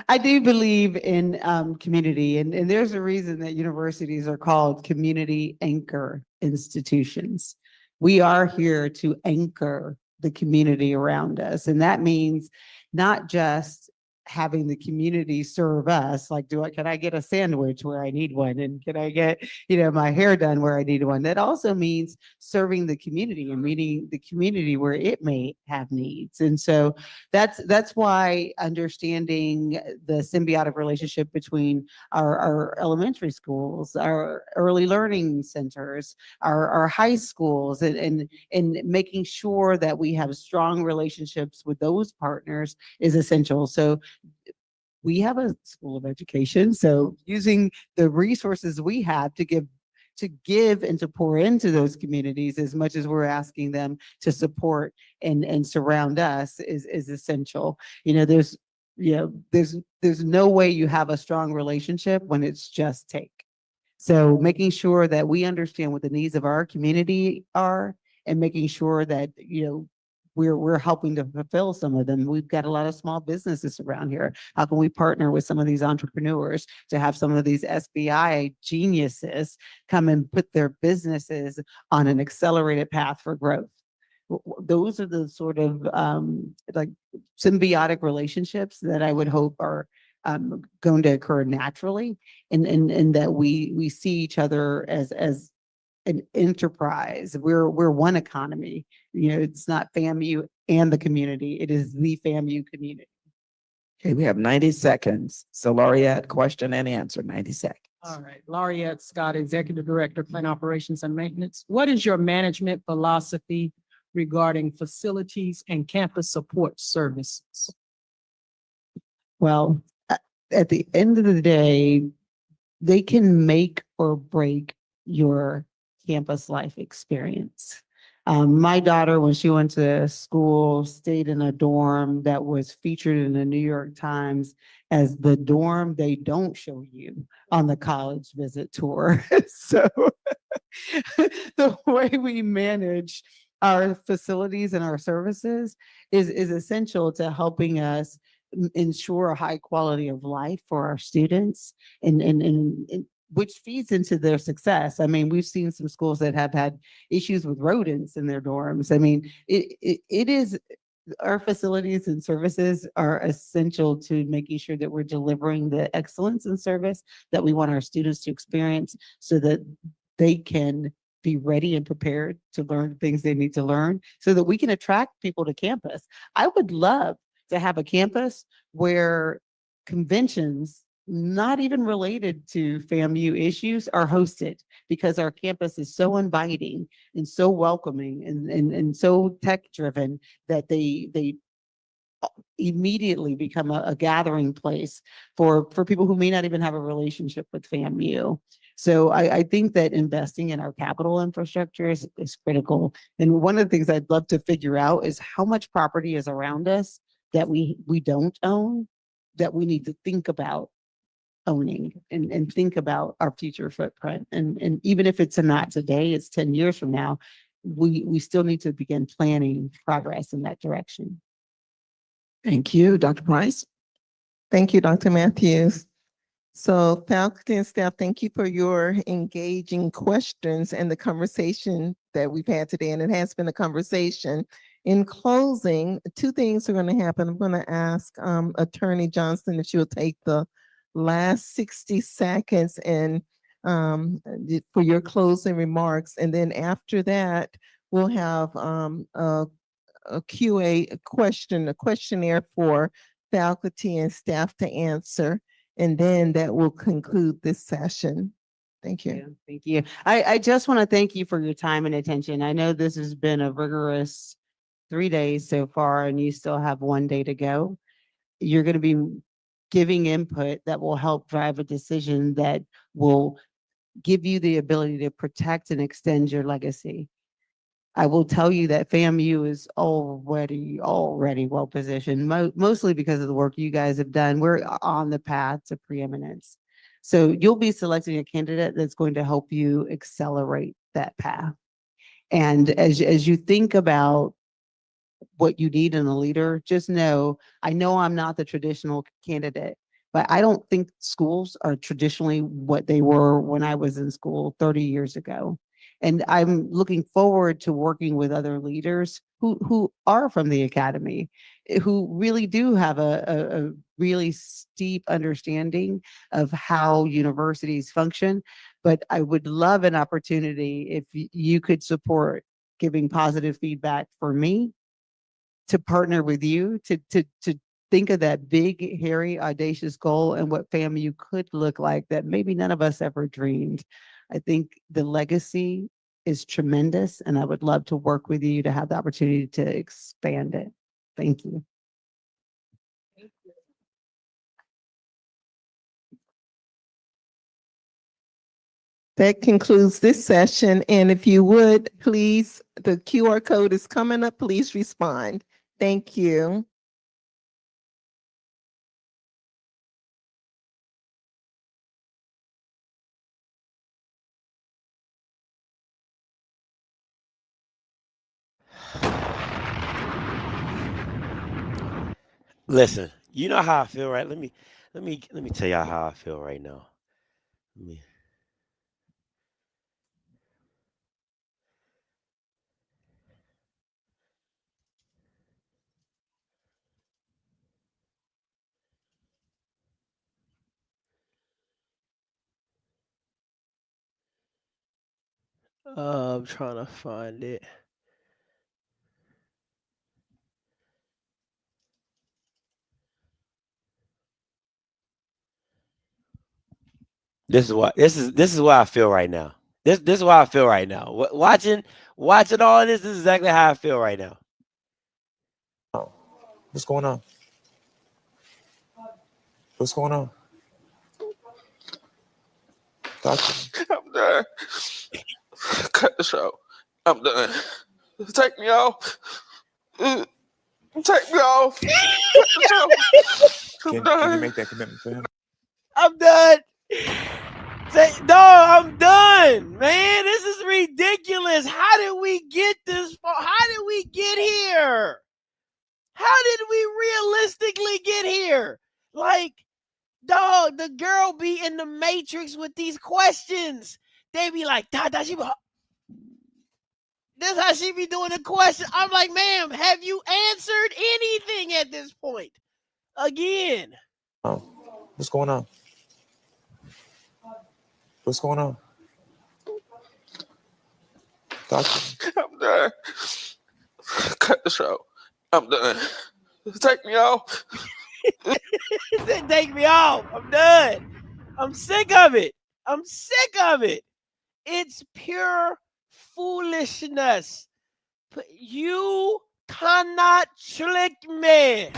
I do believe in community, and there's a reason that universities are called community anchor institutions. We are here to anchor the community around us. And that means not just having the community serve us, like, can I get a sandwich where I need one? And can I get, my hair done where I need one? That also means serving the community and meeting the community where it may have needs. And so that's why understanding the symbiotic relationship between our elementary schools, our early learning centers, our high schools, and making sure that we have strong relationships with those partners is essential. So we have a school of education, so using the resources we have to give and to pour into those communities as much as we're asking them to support and surround us is essential. There's no way you have a strong relationship when it's just take. So making sure that we understand what the needs of our community are, and making sure that we're helping to fulfill some of them. We've got a lot of small businesses around here. How can we partner with some of these entrepreneurs to have some of these SBI geniuses come and put their businesses on an accelerated path for growth? Those are the sort of like symbiotic relationships that I would hope are going to occur naturally, and that we see each other as an enterprise. We're one economy. You know, it's not FAMU and the community. It is the FAMU community. Okay, we have 90 seconds. So Laureate, question and answer, 90 seconds. All right, Laureate Scott, Executive Director, Plant Operations and Maintenance. What is your management philosophy regarding facilities and campus support services? Well, at the end of the day, they can make or break your campus life experience. My daughter, when she went to school, stayed in a dorm that was featured in the New York Times as the dorm they don't show you on the college visit tour. So the way we manage our facilities and our services is essential to helping us ensure a high quality of life for our students, and which feeds into their success. I mean, we've seen some schools that have had issues with rodents in their dorms. I mean, it is, our facilities and services are essential to making sure that we're delivering the excellence in service that we want our students to experience, so that they can be ready and prepared to learn the things they need to learn, so that we can attract people to campus. I would love to have a campus where conventions not even related to FAMU issues are hosted, because our campus is so inviting and so welcoming and so tech driven that they immediately become a gathering place for people who may not even have a relationship with FAMU. So I think that investing in our capital infrastructure is critical. And one of the things I'd love to figure out is how much property is around us that we don't own, that we need to think about owning, and think about our future footprint. And even if it's not today, it's 10 years from now, we still need to begin planning progress in that direction. Thank you, Dr. Price. Thank you, Dr. Matthews. So faculty and staff, thank you for your engaging questions and the conversation that we've had today. And it has been a conversation. In closing, two things are going to happen. I'm going to ask Attorney Johnson if she'll take the last 60 seconds and for your closing remarks. And then after that, we'll have a questionnaire for faculty and staff to answer. And then that will conclude this session. Thank you. Yeah, thank you. I just want to thank you for your time and attention. I know this has been a rigorous 3 days so far, and you still have 1 day to go. You're going to be giving input that will help drive a decision that will give you the ability to protect and extend your legacy. I will tell you that FAMU is already well positioned, mostly because of the work you guys have done. We're on the path to preeminence. So you'll be selecting a candidate that's going to help you accelerate that path. And as you think about what you need in a leader, just know, I know I'm not the traditional candidate, but I don't think schools are traditionally what they were when I was in school 30 years ago. And I'm looking forward to working with other leaders who are from the academy, who really do have a really steep understanding of how universities function. But I would love an opportunity if you could support giving positive feedback for me, to partner with you, to think of that big, hairy, audacious goal and what FAMU could look like that maybe none of us ever dreamed. I think the legacy is tremendous, and I would love to work with you to have the opportunity to expand it. Thank you. That concludes this session. And if you would, please, the QR code is coming up. Please respond. Thank you. Listen, you know how I feel, right? Let me tell y'all how I feel right now. Let me- I'm trying to find it. This is what I feel right now. This is what I feel right now. Watching all of this is exactly how I feel right now. What's going on? What's going on? Doctor. I'm done. Cut the show. I'm done. Take me off. Take me off. Cut the show. Can you make that commitment for him? I'm done. No, I'm done, man. This is ridiculous. How did we get this far? How did we get here? How did we realistically get here? Like, dog, the girl be in the matrix with these questions. They be like, this is how she be doing the question. I'm like, ma'am, have you answered anything at this point? Again. Oh, what's going on? What's going on? Doctor. I'm done. Cut the show. I'm done. Take me off. Take me off. I'm done. I'm sick of it. I'm sick of it. It's pure foolishness. You cannot trick me.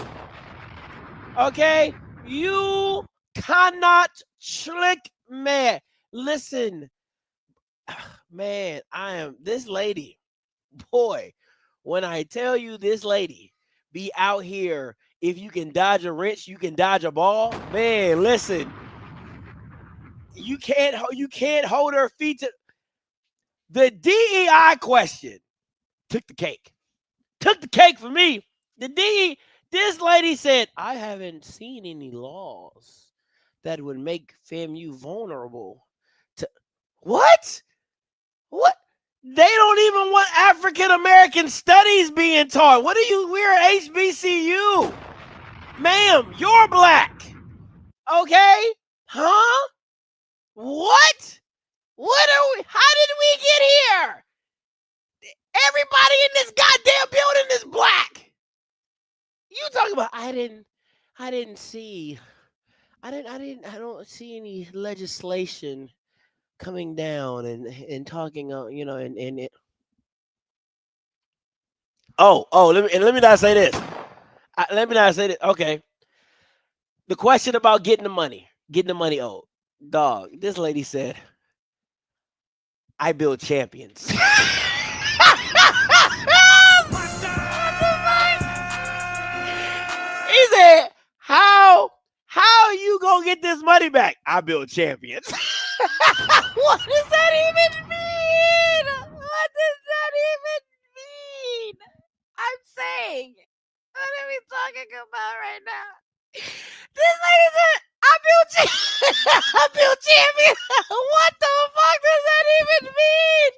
Okay? You cannot trick me. Listen, man, this lady, boy, when I tell you this lady be out here, if you can dodge a wrench, you can dodge a ball. Man, listen, you can't hold her feet to the DEI question. Took the cake for me. This lady said, I haven't seen any laws that would make FAMU vulnerable to what? They don't even want African American studies being taught. We're at HBCU. Ma'am, you're black. Okay? Huh? What? How did we get here? Everybody in this goddamn building is black. You talking about I don't see any legislation coming down and talking, and it. Let me not say this. Okay. The question about getting the money owed. Dog, this lady said, I build champions. He said, how you gonna get this money back? I build champions. What does that even mean? What does that even mean? I'm saying, what are we talking about right now? This lady said, I build champions. What the fuck does that even mean?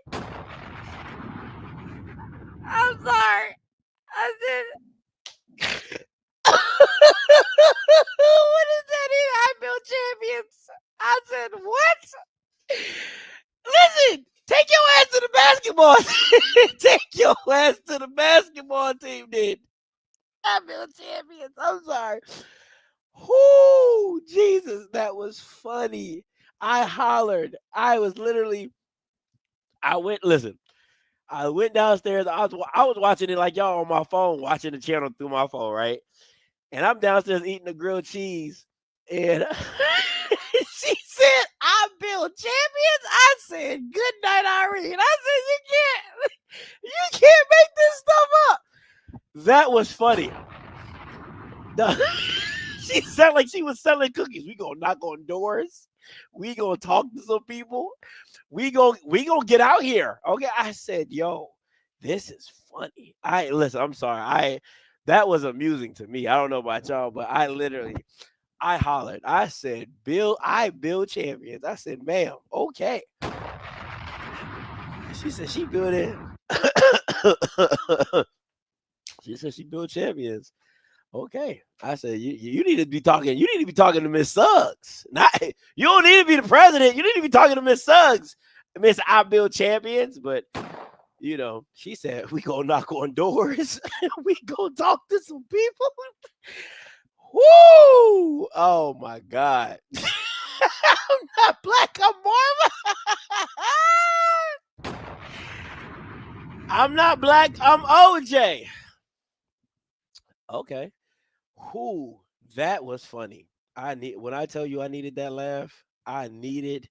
I'm sorry. I said, what does that mean? I build champions. I said, what? Listen, take your ass to the basketball team. Take your ass to the basketball team, then. I build champions. I'm sorry. Whoo, Jesus, that was funny. I hollered. I went downstairs. I was watching it like y'all on my phone, watching the channel through my phone, right? And I'm downstairs eating the grilled cheese. And she said, I build champions. I said, good night, Irene. I said, you can't make this stuff up. That was funny. She sounded like she was selling cookies. We gonna knock on doors. We gonna talk to some people. We gonna get out here. Okay. I said, yo, this is funny. I'm sorry. That was amusing to me. I don't know about y'all, but I hollered. I said, I build champions. I said, ma'am, okay. She said she built it. She said she built champions. Okay. I said, you need to be talking. You need to be talking to Miss Suggs. You don't need to be the president. You need to be talking to Miss Suggs. Miss I Build Champions, but you know, she said we gonna knock on doors. We gonna talk to some people. Woo! Oh my God. I'm not black, I'm Marva. I'm not black, I'm OJ. Okay. Whoo, that was funny. When I tell you I needed that laugh, I needed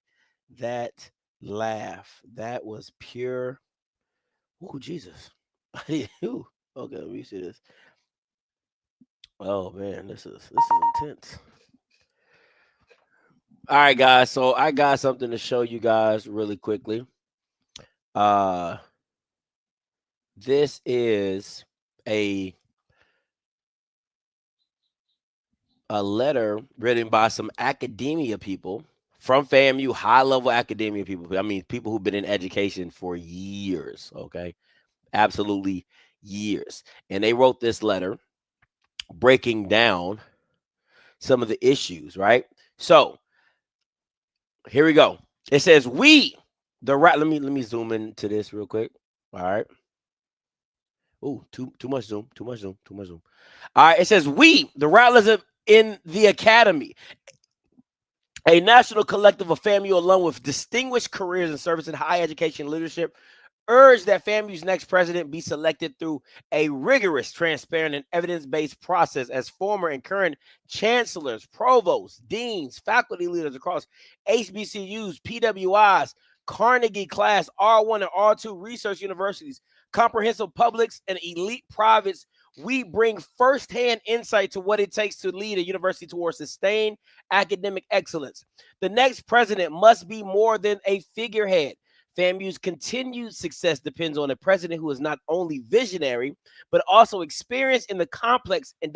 that laugh. That was pure. Oh, Jesus. Ooh, okay, let me see this. Oh man, this is intense. All right, guys. So I got something to show you guys really quickly. This is a letter written by some academia people from FAMU, high-level academia people. I mean, people who've been in education for years, okay? Absolutely years. And they wrote this letter breaking down some of the issues, right? So here we go. It says, let me zoom into this real quick. All right. Oh, too much zoom. All right. It says, we, the Rattlers in the Academy, a national collective of FAMU alum with distinguished careers in service in higher education leadership, urge that FAMU's next president be selected through a rigorous, transparent, and evidence-based process as former and current chancellors, provosts, deans, faculty leaders across HBCUs, PWIs, Carnegie Class, R1 and R2 research universities, comprehensive publics, and elite privates. We bring firsthand insight to what it takes to lead a university towards sustained academic excellence. The next president must be more than a figurehead. FAMU's continued success depends on a president who is not only visionary, but also experienced in the complex and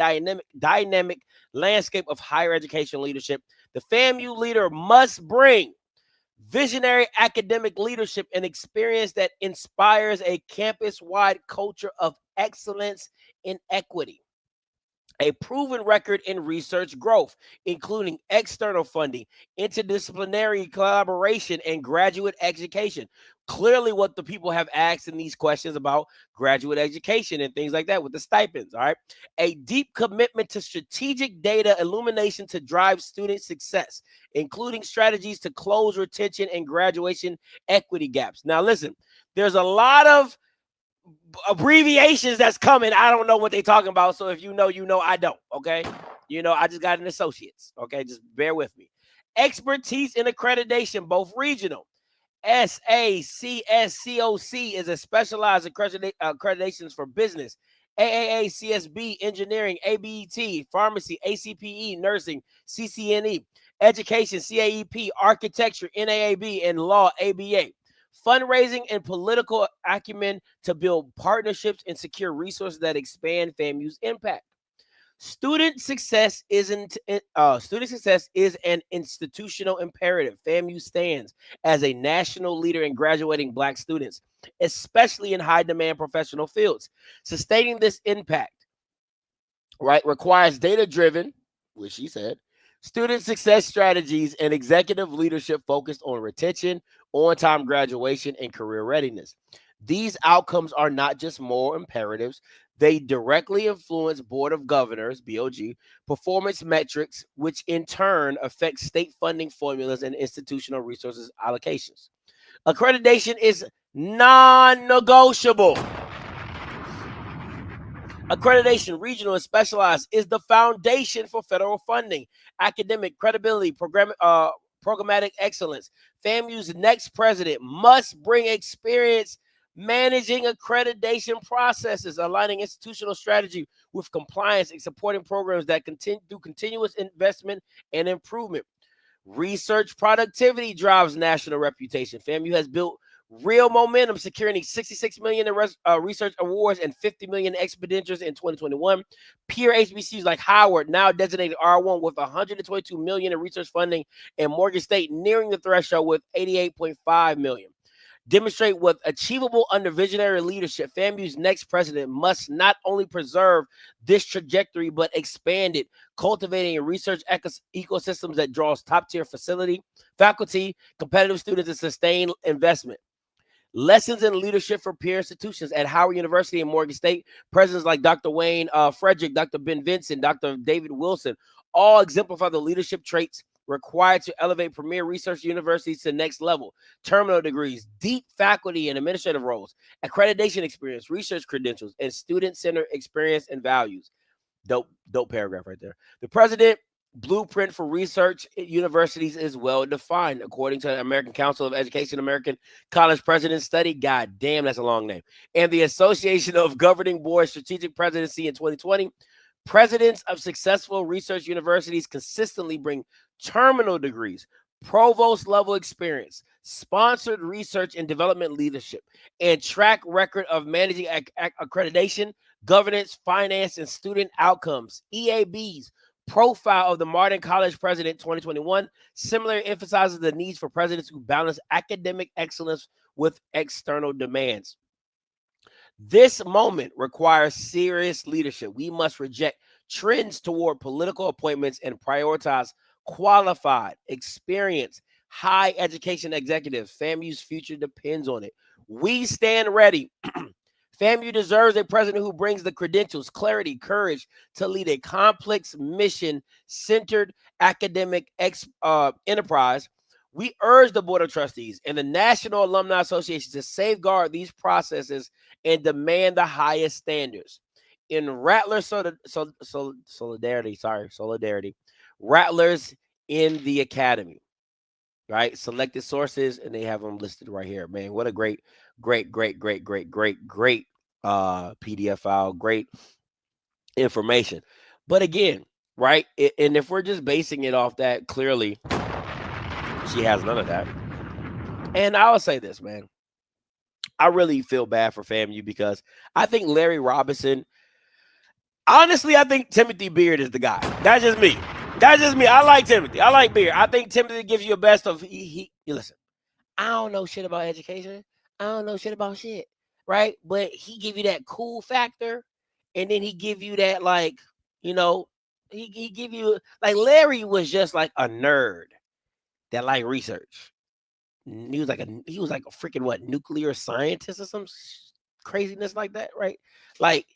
dynamic landscape of higher education leadership. The FAMU leader must bring visionary academic leadership and experience that inspires a campus-wide culture of excellence and equity. A proven record in research growth, including external funding, interdisciplinary collaboration, and graduate education. Clearly what the people have asked in these questions about graduate education and things like that with the stipends, all right? A deep commitment to strategic data illumination to drive student success, including strategies to close retention and graduation equity gaps. Now listen, there's a lot of abbreviations that's coming. I don't know what they're talking about. So if you know, I don't. Okay. You know, I just got an associate's. Okay. Just bear with me. Expertise in accreditation, both regional. SACSCOC is a specialized accreditations for business. AAA, CSB, engineering, ABET, pharmacy, ACPE, nursing, CCNE, education, CAEP, architecture, NAAB, and law, ABA. Fundraising and political acumen to build partnerships and secure resources that expand FAMU's impact. Student success is an institutional imperative. FAMU stands as a national leader in graduating Black students, especially in high-demand professional fields. Sustaining this impact, right, requires data-driven, which she said, student success strategies and executive leadership focused on retention, on-time graduation, and career readiness. These outcomes are not just moral imperatives. They directly influence Board of Governors, BOG, performance metrics, which in turn affect state funding formulas and institutional resources allocations. Accreditation is non-negotiable. Accreditation, regional and specialized, is the foundation for federal funding, academic credibility, programmatic excellence. FAMU's next president must bring experience managing accreditation processes, aligning institutional strategy with compliance, and supporting programs that continue through continuous investment and improvement. Research productivity drives national reputation. FAMU has built real momentum, securing $66 million in research awards and $50 million in expenditures in 2021. Peer HBCUs like Howard, now designated R1 with $122 million in research funding, and Morgan State nearing the threshold with $88.5 million. demonstrate what achievable under visionary leadership. FAMU's next president must not only preserve this trajectory, but expand it, cultivating a research ecosystems that draws top-tier faculty, competitive students, and sustained investment. Lessons in leadership for peer institutions at Howard University and Morgan State. Presidents like Dr. Wayne Frederick, Dr. Ben Vincent, Dr. David Wilson, all exemplify the leadership traits required to elevate premier research universities to the next level. Terminal degrees, deep faculty and administrative roles, accreditation experience, research credentials, and student-centered experience and values. Dope paragraph right there. The president blueprint for research at universities is well defined, according to the American Council of Education, American College Presidents Study Guide. Damn, that's a long name. And the Association of Governing Board Strategic Presidency in 2020. Presidents of successful research universities consistently bring terminal degrees, provost level experience, sponsored research and development leadership, and track record of managing accreditation, governance, finance, and student outcomes. EABs. Profile of the modern college president 2021 similarly emphasizes the needs for presidents who balance academic excellence with external demands. This moment requires serious leadership. We must reject trends toward political appointments and prioritize qualified, experienced, high education executives. FAMU's future depends on it. We stand ready. FAMU deserves a president who brings the credentials, clarity, courage to lead a complex, mission-centered academic enterprise. We urge the Board of Trustees and the National Alumni Association to safeguard these processes and demand the highest standards. In Rattler solidarity, Rattlers in the Academy, right? Selected sources, and they have them listed right here. Man, what a great PDF file, great information. But again, right? And if we're just basing it off that, clearly she has none of that. And I will say this, man. I really feel bad for FAMU because I think Larry Robinson, honestly, I think Timothy Beard is the guy. That's just me. I like Timothy. I like Beard. I think Timothy gives you a best of listen. I don't know shit about education. I don't know shit about shit, right? But he give you that cool factor, and then he give you that, like, he give you, like, Larry was just like a nerd that like research. He was like a freaking nuclear scientist or some craziness like that, right? Like,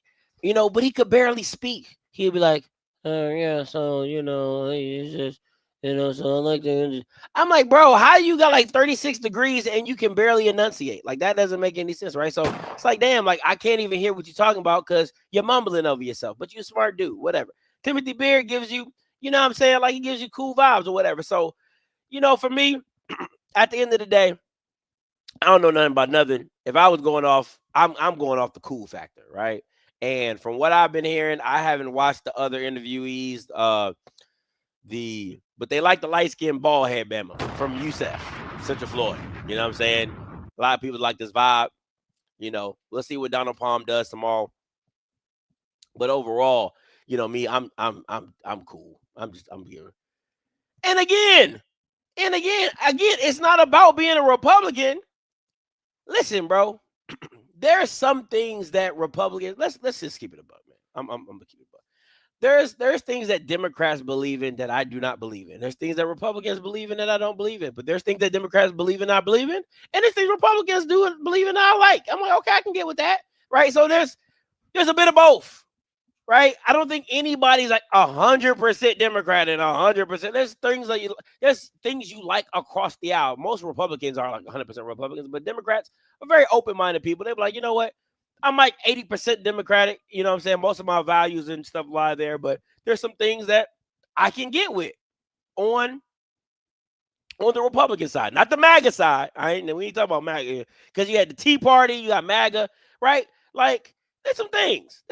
but he could barely speak. He'd be like, yeah, so it's just, so I like to. I'm like, bro, how you got like 36 degrees and you can barely enunciate? Like, that doesn't make any sense, right? So it's like, damn, like, I can't even hear what you're talking about because you're mumbling over yourself, but you're a smart dude, whatever. Timothy Beard gives you, what I'm saying? Like, he gives you cool vibes or whatever. So, for me, at the end of the day, I don't know nothing about nothing. If I was going off, I'm going off the cool factor, right? And from what I've been hearing, I haven't watched the other interviewees, but they like the light-skinned bald head Bama from USF, Central Florida. You know what I'm saying? A lot of people like this vibe. We'll see what Donald Palm does tomorrow. But overall, me, I'm cool. I'm here. And again, it's not about being a Republican. Listen, bro, there are some things that Republicans, let's just keep it above, man. I'm gonna keep it above. There's things that Democrats believe in that I do not believe in. There's things that Republicans believe in that I don't believe in. But there's things that Democrats believe in I believe in, and there's things Republicans do and believe in I like. I'm like, okay, I can get with that, right? So there's a bit of both. Right? I don't think anybody's like 100% Democrat and 100%. There's things you like across the aisle. Most Republicans are like 100% Republicans, but Democrats are very open-minded people. They're like, you know what? I'm like 80% Democratic. You know what I'm saying? Most of my values and stuff lie there, but there's some things that I can get with on the Republican side, not the MAGA side. We ain't talking about MAGA because you had the Tea Party, you got MAGA, right? Like, there's some things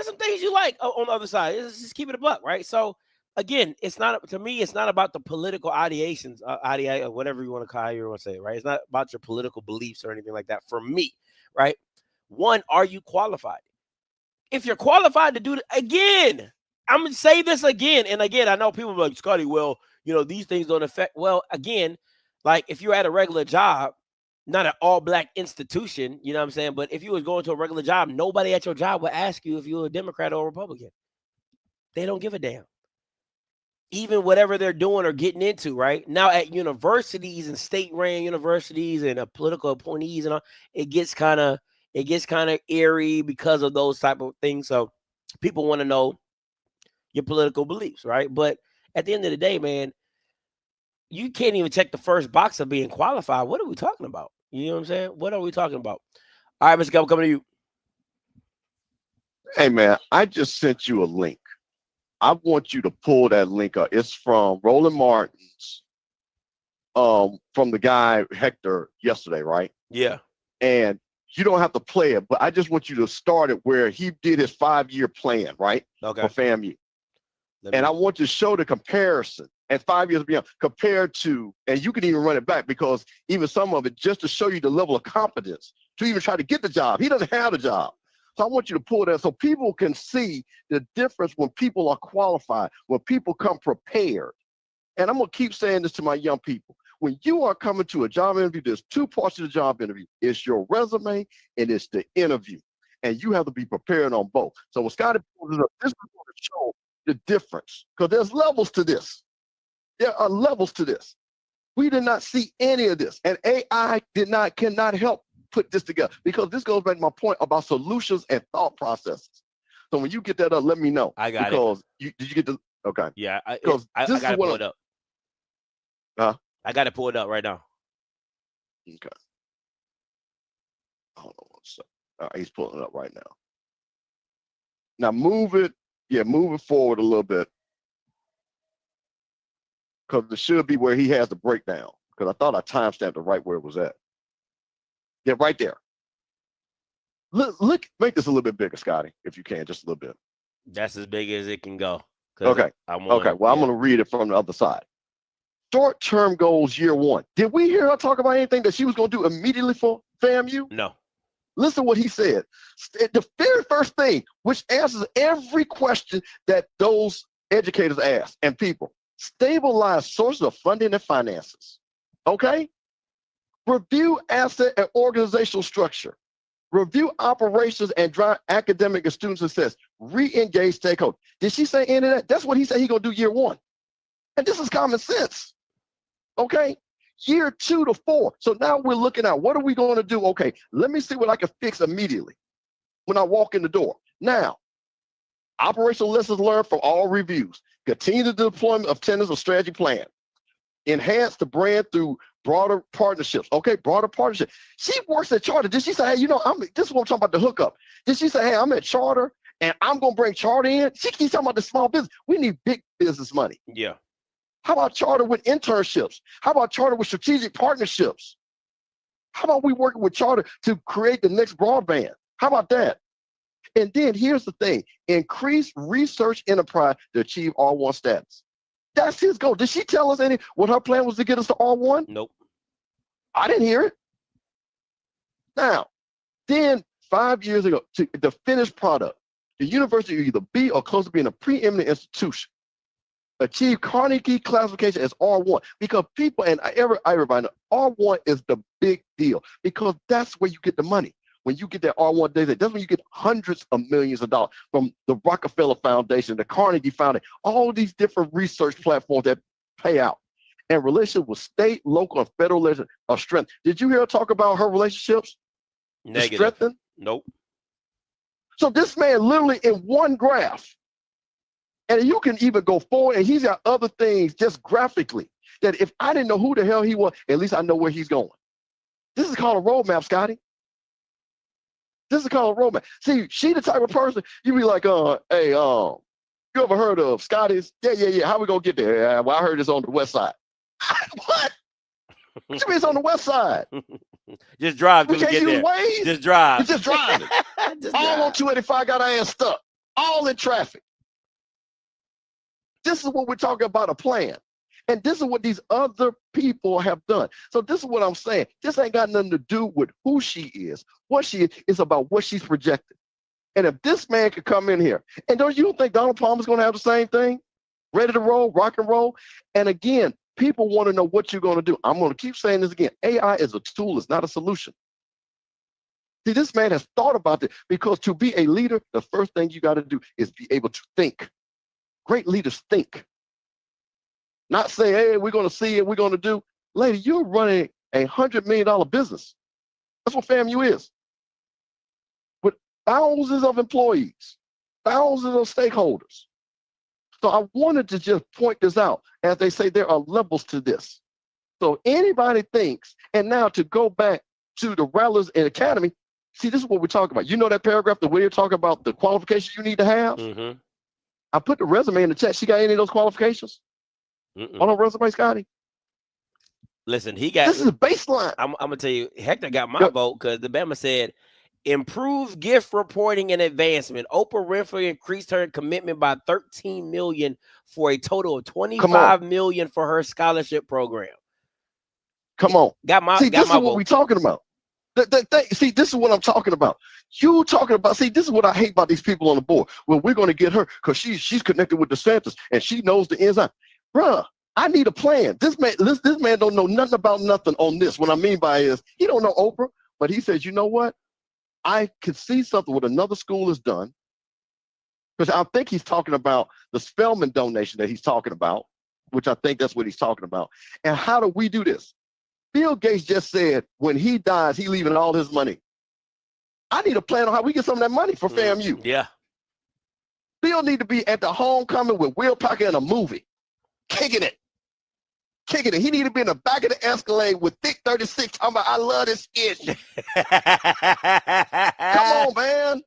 you like on the other side. Let's just keep it a buck, right? So again, it's not about the political ideations, whatever you want to call it, you want to say, right? It's not about your political beliefs or anything like that. For me, right? One, are you qualified? If you're qualified to do it, again, I'm gonna say this again and again. I know people are like, Scotty, well, these things don't affect. Well, again, like if you're at a regular job, not an all black institution, you know what I'm saying? But if you was going to a regular job, nobody at your job would ask you if you were a Democrat or a Republican. They don't give a damn. Even whatever they're doing or getting into, right? Now at universities and state-ran universities and political appointees and all, it gets kind of eerie because of those type of things. So people want to know your political beliefs, right? But at the end of the day, man, you can't even check the first box of being qualified. What are we talking about? You know what I'm saying? What are we talking about? All right, Mr. Governor, coming to you. Hey, man, I just sent you a link. I want you to pull that link up. It's from Roland Martin's, from the guy Hector yesterday, right? Yeah. And you don't have to play it, but I just want you to start it where he did his 5-year plan, right? Okay. For FAMU. And I want to show the comparison and 5 years beyond compared to, and you can even run it back because even some of it just to show you the level of competence to even try to get the job. He doesn't have the job. So I want you to pull that so people can see the difference when people are qualified, when people come prepared. And I'm going to keep saying this to my young people. When you are coming to a job interview, there's 2 parts of the job interview. It's your resume and it's the interview. And you have to be prepared on both. So when Scottay pulls it up, this is going to show the difference because there's levels to this. There are levels to this. We did not see any of this. And AI cannot help put this together because this goes back to my point about solutions and thought processes. So when you get that up, let me know. I got because did you get the okay? Yeah, I this got is to what pull it up. Huh? I got to pull it up right now. Okay. Hold on one second. All right, he's pulling it up right now. Now move it forward a little bit. Because it should be where he has the breakdown. Because I thought I timestamped it right where it was at. Yeah, right there. Look, make this a little bit bigger, Scotty, if you can, just a little bit. That's as big as it can go. Okay. Okay. Well, I'm going to read it from the other side. Short-term goals year 1. Did we hear her talk about anything that she was going to do immediately for FAMU? No. Listen to what he said. The very first thing, which answers every question that those educators ask and people. Stabilize sources of funding and finances. Okay? Review asset and organizational structure. Review operations and drive academic and student success. Re-engage stakeholders. Did she say any of that? That's what he said he's going to do year 1. And this is common sense. Okay? Year 2 to 4. So now we're looking at what are we going to do? Okay, let me see what I can fix immediately when I walk in the door. Now, operational lessons learned from all reviews. Continue the deployment of tenets of strategy plan. Enhance the brand through broader partnerships. Okay, broader partnership. She works at Charter. Did she say, hey, this is what I'm talking about, the hookup. Did she say, hey, I'm at Charter and I'm going to bring Charter in? She keeps talking about the small business. We need big business money. Yeah. How about Charter with internships? How about Charter with strategic partnerships? How about we working with Charter to create the next broadband? How about that? And then here's the thing, increase research enterprise to achieve R1 status. That's his goal. Did she tell us what her plan was to get us to R1? Nope. I didn't hear it. Now, then 5 years ago, to the finished product, the university will either be or close to being a preeminent institution. Achieve Carnegie classification as R1 because people and everybody know R1 is the big deal because that's where you get the money. When you get that R1 data, that's when you get hundreds of millions of dollars from the Rockefeller Foundation, the Carnegie Foundation, all these different research platforms that pay out. And relationship with state, local, and federal legislation are strength. Did you hear her talk about her relationships? Negative. Strengthen? Nope. So this man literally in one graph, and you can even go forward, and he's got other things just graphically that if I didn't know who the hell he was, at least I know where he's going. This is called a roadmap, Scotty. This is called a roadmap. See, she the type of person, you be like, hey, you ever heard of Scotty's? Yeah. How we gonna get there? Yeah, well, I heard it's on the west side. What? What you mean it's on the west side? Just drive. We can't get use there. Waze? Just drive. You just driving. All on 285 got our ass stuck. All in traffic. This is what we're talking about, a plan. And this is what these other people have done. So this is what I'm saying. This ain't got nothing to do with who she is, what she is. It's about what she's projected. And if this man could come in here, and you don't think Donald Palmer's going to have the same thing? Ready to roll, rock and roll? And again, People want to know what you're going to do. I'm going to keep saying this again. AI is a tool, it's not a solution. See, this man has thought about it, because to be a leader, the first thing you got to do is be able to think. Great leaders think. Not say, hey, we're going to see it, we're going to do. Lady, you're running $100 million business. That's what FAMU is. With thousands of employees, thousands of stakeholders. So I wanted to just point this out. As they say, there are levels to this. So anybody thinks, and now to go back to the Rattlers and Academy, see, this is what we're talking about. You know that paragraph that we're talking about, the qualifications you need to have? I put the resume in the chat. She got any of those qualifications on her resume, Scotty? Listen, he got. This is a baseline. I'm gonna tell you, Hector got my vote because the Bama said, improved gift reporting and advancement. Oprah Winfrey increased her commitment by 13 million for a total of 25 million for her scholarship program. Come on. Got my. See, got this my is what vote. we're talking about. See, this is what I'm talking about. You talking about, see, this is what I hate about these people on the board. Well, we're going to get her because she's connected with DeSantis and she knows the ins out. Bruh, I need a plan. This man don't know nothing about nothing on this. What I mean by is, he don't know Oprah, but he says, you know what? I can see something what another school has done. Because I think he's talking about the Spelman donation that he's talking about, which I think that's what he's talking about. And how do we do this? Bill Gates just said when he dies, he's leaving all his money. I need a plan on how we get some of that money for FAMU. Yeah. Bill need to be at the homecoming with Will Parker in a movie, kicking it. He need to be in the back of the Escalade with Thick 36 talking about, I love this sketch. Come on, man.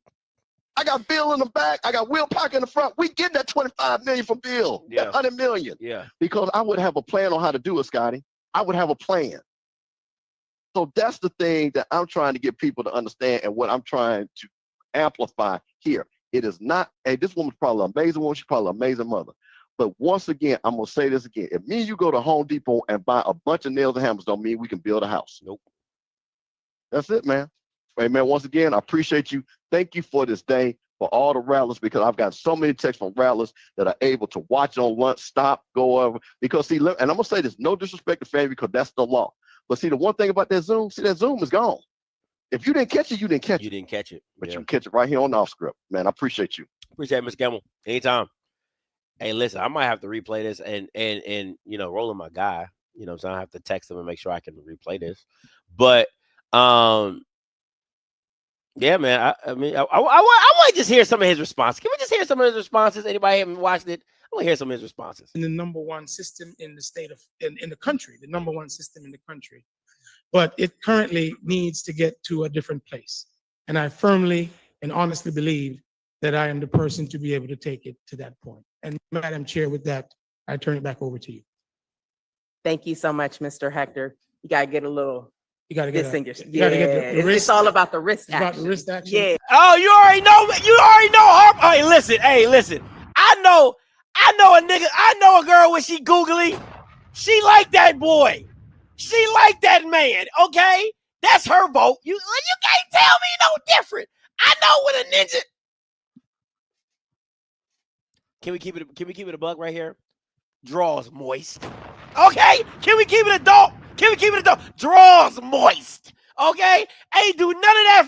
I got Bill in the back. I got Will Parker in the front. We get that 25 million from Bill. Yeah. That 100 million. Yeah. Because I would have a plan on how to do it, Scotty. I would have a plan. So that's the thing that I'm trying to get people to understand, and what I'm trying to amplify here. It is not, hey, this woman's probably an amazing woman. She's probably an amazing mother. But once again, I'm going to say this again. If me and you go to Home Depot and buy a bunch of nails and hammers, don't mean we can build a house. Nope. That's it, man. Hey, man, once again, I appreciate you. Thank you for this day, for all the Rattlers, because I've got so many texts from Rattlers that are able to watch on lunch, stop, go over. Because, see, and I'm going to say this, no disrespect to family, because that's the law. But see, the one thing about that Zoom, see, that Zoom is gone. If you didn't catch it, you didn't catch it. You didn't catch it. But you can catch it right here on Offscript. Man, I appreciate you. Appreciate it, Mr. Gamble. Anytime. Hey, listen, I might have to replay this and you know, rolling my guy, you know, so I have to text him and make sure I can replay this. But yeah, man, I mean, I want to just hear some of his responses. Can we just hear some of his responses? Anybody haven't watched it? I want to hear some of his responses. In the number one system in the state of, in the country, the number one system in the country. But it currently needs to get to a different place. And I firmly and honestly believe that I am the person to be able to take it to that point. And Madam Chair, with that, I turn it back over to you. Thank you so much, Mr. Hector. You gotta get a little. You gotta get distinguished. you gotta get the It's wrist. all about the wrist It's about action. the wrist action. Yeah. Oh, you already know. Hey, listen. I know a nigga. I know a girl when she googly. She like that boy. She like that man. Okay, that's her vote. You can't tell me no different. I know what a ninja. Can we keep it a bug right here? Draws moist. Okay. Can we keep it adult? Draws moist. Okay. Ain't did none of that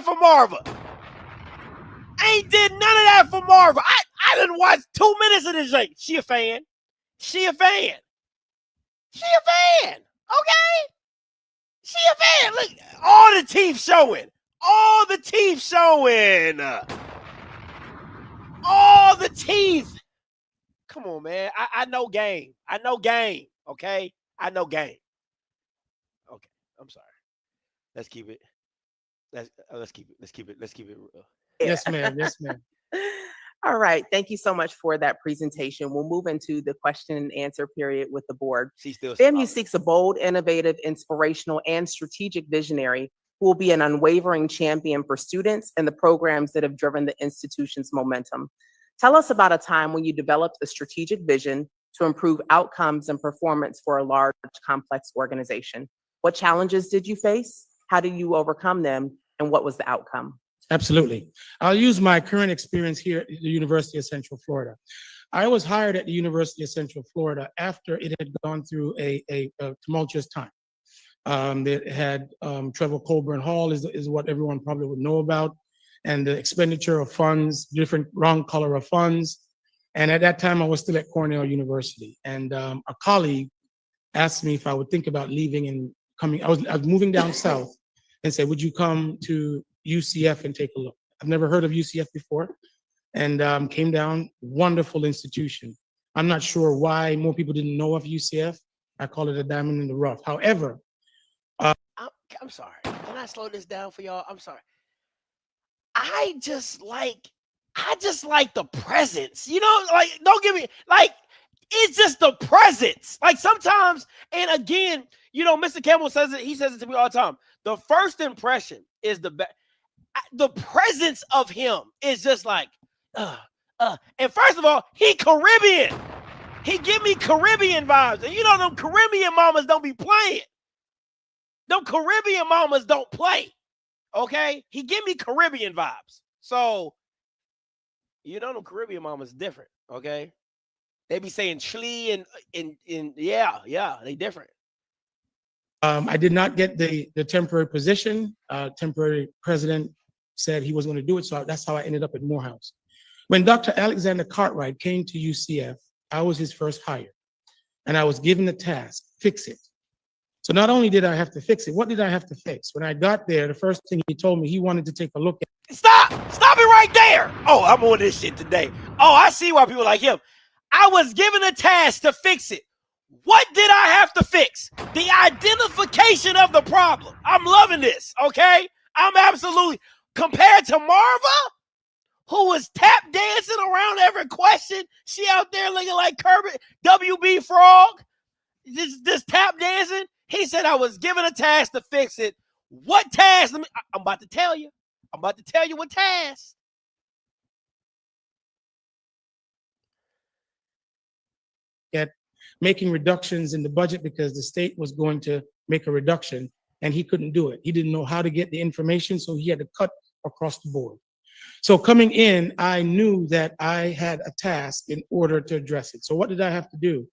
for Marva. I didn't watch 2 minutes of this thing. She a fan. Okay? She a fan. Look, all the teeth showing. All the teeth. Come on, man. I know game. Okay? I know game. Okay. I'm sorry. Let's keep it real. Yes, ma'am. Yes, ma'am. All right. Thank you so much for that presentation. We'll move into the question and answer period with the board. FAMU seeks a bold, innovative, inspirational, and strategic visionary who will be an unwavering champion for students and the programs that have driven the institution's momentum. Tell us about a time when you developed a strategic vision to improve outcomes and performance for a large, complex organization. What challenges did you face? How did you overcome them? And what was the outcome? Absolutely. I'll use my current experience here at the University of Central Florida. I was hired at the University of Central Florida after it had gone through a tumultuous time. It had Trevor Colburn Hall is what everyone probably would know about, and the expenditure of funds, different wrong color of funds. And at that time, I was still at Cornell University, and a colleague asked me if I would think about leaving and coming. I was moving down south, and said, "Would you come to UCF and take a look?" I've never heard of UCF before, and came down. Wonderful institution. I'm not sure why more people didn't know of UCF. I call it a diamond in the rough. However, I'm sorry. Can I slow this down for y'all? I'm sorry. I just like the presence. You know, like, don't give me, like, it's just the presence. Like, sometimes, and again, you know, Mr. Campbell says it, he says it to me all the time. The first impression is the best. The presence of him is just like, and first of all, he Caribbean. He give me Caribbean vibes. And you know, them Caribbean mamas don't be playing. Them Caribbean mamas don't play. Okay? He give me Caribbean vibes. So, you know, them Caribbean mamas different. Okay? They be saying chlee and yeah, they different. I did not get the temporary position. Temporary president said he was going to do it, so that's how I ended up at Morehouse. When Dr. Alexander Cartwright came to UCF, I was his first hire, and I was given the task, fix it. So not only did I have to fix it, what did I have to fix? When I got there, the first thing he told me, he wanted to take a look at. Stop it right there. Oh, I'm on this shit today. Oh, I see why people like him. I was given a task to fix it. What did I have to fix? The identification of the problem. I'm loving this, okay? I'm absolutely, compared to Marva, who was tap dancing around every question. She out there looking like Kermit, WB Frog, just tap dancing. He said I was given a task to fix it. What task? I'm about to tell you. I'm about to tell you what task. At making reductions in the budget because the state was going to make a reduction and he couldn't do it. He didn't know how to get the information, so he had to cut across the board. So coming in, I knew that I had a task in order to address it. So what did I have to do?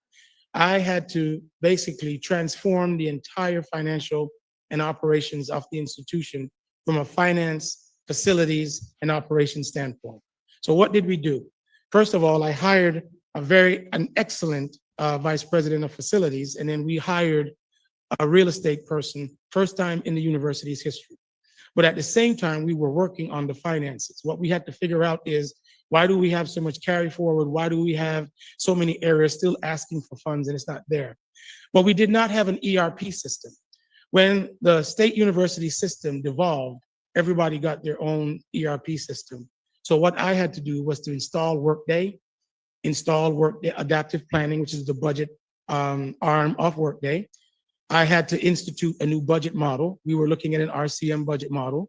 I had to basically transform the entire financial and operations of the institution from a finance, facilities, and operations standpoint. So what did we do? First of all, I hired an excellent vice president of facilities, and then we hired a real estate person, first time in the university's history. But at the same time, we were working on the finances. What we had to figure out is, why do we have so much carry forward? Why do we have so many areas still asking for funds and it's not there? Well, we did not have an ERP system. When the state university system devolved, everybody got their own ERP system. So what I had to do was to install Workday Adaptive Planning, which is the budget arm of Workday. I had to institute a new budget model. We were looking at an RCM budget model.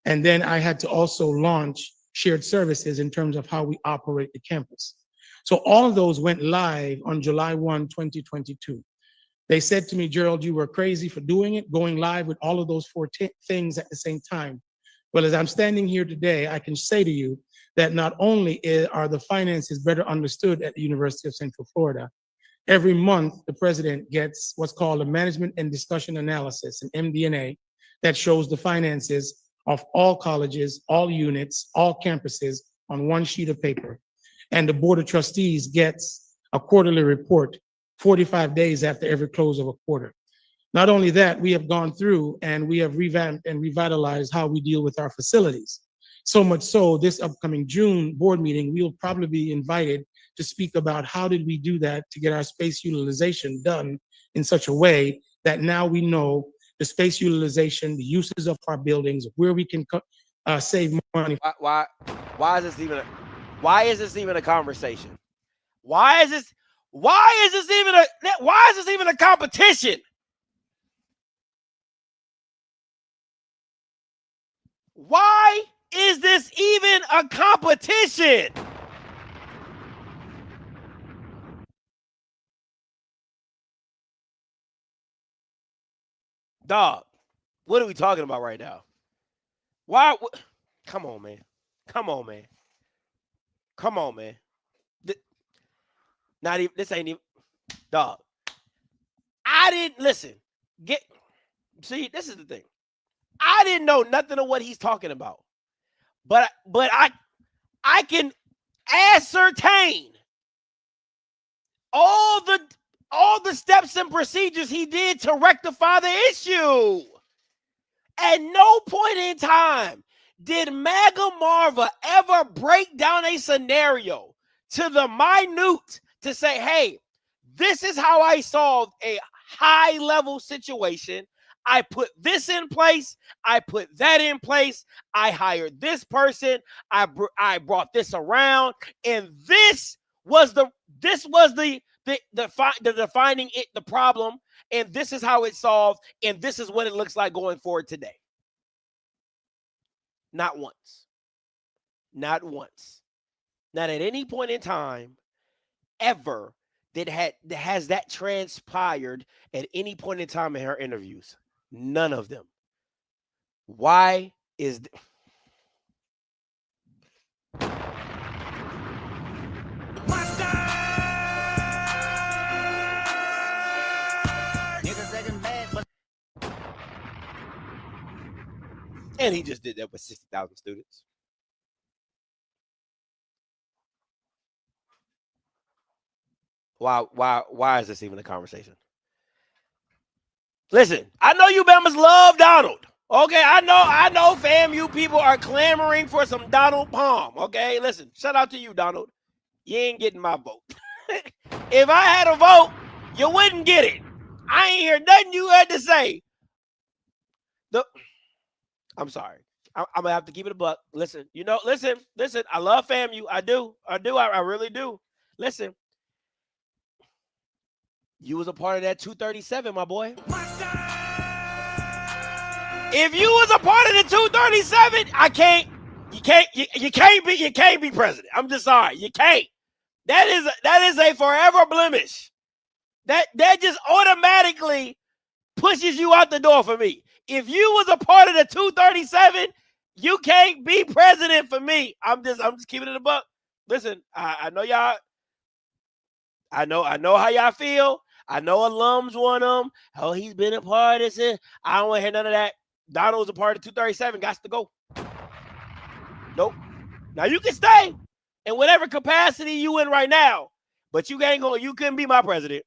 And then I had to also launch shared services in terms of how we operate the campus. So all of those went live on July 1, 2022. They said to me, Gerald, you were crazy for doing it, going live with all of those four things at the same time. Well, as I'm standing here today, I can say to you that not only are the finances better understood at the University of Central Florida, every month the president gets what's called a management and discussion analysis, an MD&A, that shows the finances of all colleges, all units, all campuses on one sheet of paper. And the Board of Trustees gets a quarterly report 45 days after every close of a quarter. Not only that, we have gone through and we have revamped and revitalized how we deal with our facilities. So much so, this upcoming June board meeting, we'll probably be invited to speak about how did we do that to get our space utilization done in such a way that now we know the space utilization, the uses of our buildings, where we can save money. Why is this even a conversation? Why is this even a competition? Why is this even a competition? Dog, what are we talking about right now? Why? Come on, man. Come on, man. Come on, man. Not even, this ain't even, dog. I didn't listen. See, this is the thing. I didn't know nothing of what he's talking about. But I can ascertain all the steps and procedures he did to rectify the issue. At no point in time did MAGA Marva ever break down a scenario to the minute to say, hey, this is how I solved a high-level situation. I put this in place. I put that in place. I hired this person. I brought this around, and this was the defining it, the problem, and this is how it's solved, and this is what it looks like going forward today. Not once. Not once. Not at any point in time ever has that transpired at any point in time in her interviews. None of them. Why is and he just did that with 60,000 students. Why is this even a conversation? Listen, I know you Bama's love Donald. Okay, I know FAMU people are clamoring for some Donald Palm. Okay, listen, shout out to you, Donald. You ain't getting my vote. If I had a vote, you wouldn't get it. I ain't hear nothing you had to say. I'm sorry. I'm gonna have to keep it a buck. Listen, listen. I love FAMU. I do. I really do. Listen. You was a part of that 237, my boy. If you was a part of the 237, you can't be president. I'm just sorry. You can't. That is a forever blemish. That just automatically pushes you out the door for me. If you was a part of the 237, you can't be president for me. I'm just keeping it a buck. Listen, I know y'all. I know how y'all feel. I know alums want him. Oh, he's been a part of this. I don't want to hear none of that. Donald was a part of 237. Got to go. Nope. Now you can stay in whatever capacity you in right now, but you couldn't be my president.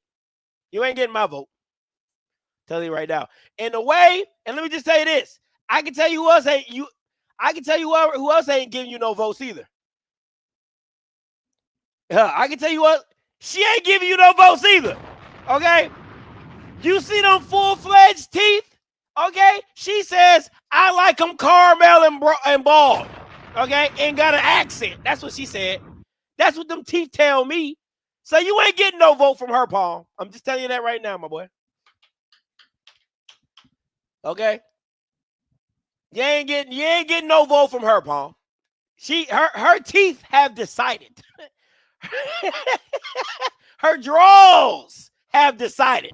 You ain't getting my vote. Tell you right now. In a way, and let me just tell you this. I can tell you who else ain't giving you no votes either. I can tell you what, she ain't giving you no votes either. Okay? You see them full-fledged teeth? Okay? She says, I like them caramel and bald. Okay? Ain't got an accent. That's what she said. That's what them teeth tell me. So you ain't getting no vote from her, Paul. I'm just telling you that right now, my boy. Okay? You ain't getting no vote from her, Paul. Her teeth have decided. Her draws have decided.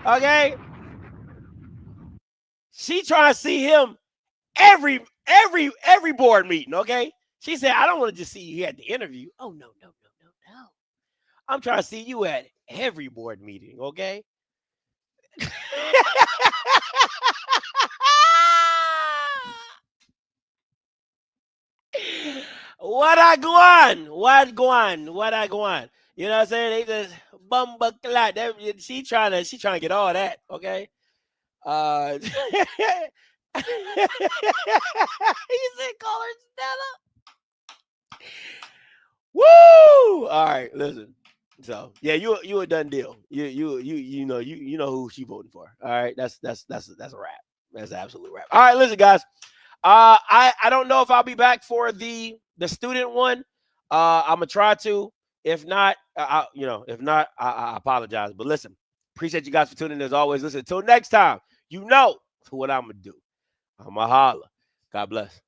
Okay? She trying to see him every board meeting, okay? She said, I don't want to just see you here at the interview. Oh, no. I'm trying to see you at every board meeting, okay? What I go on? You know what I'm saying? They just bumba clot. She trying to get all that, okay? He said, call her Stella. Woo! All right, listen. So yeah, you a done deal. You know who she voting for. All right, that's a wrap. That's an absolute wrap. All right, listen, guys. I don't know if I'll be back for the student one. I'm gonna try to. If not, I apologize. But listen, appreciate you guys for tuning in as always. Listen, until next time, you know what I'm gonna do. I'm gonna holla. God bless.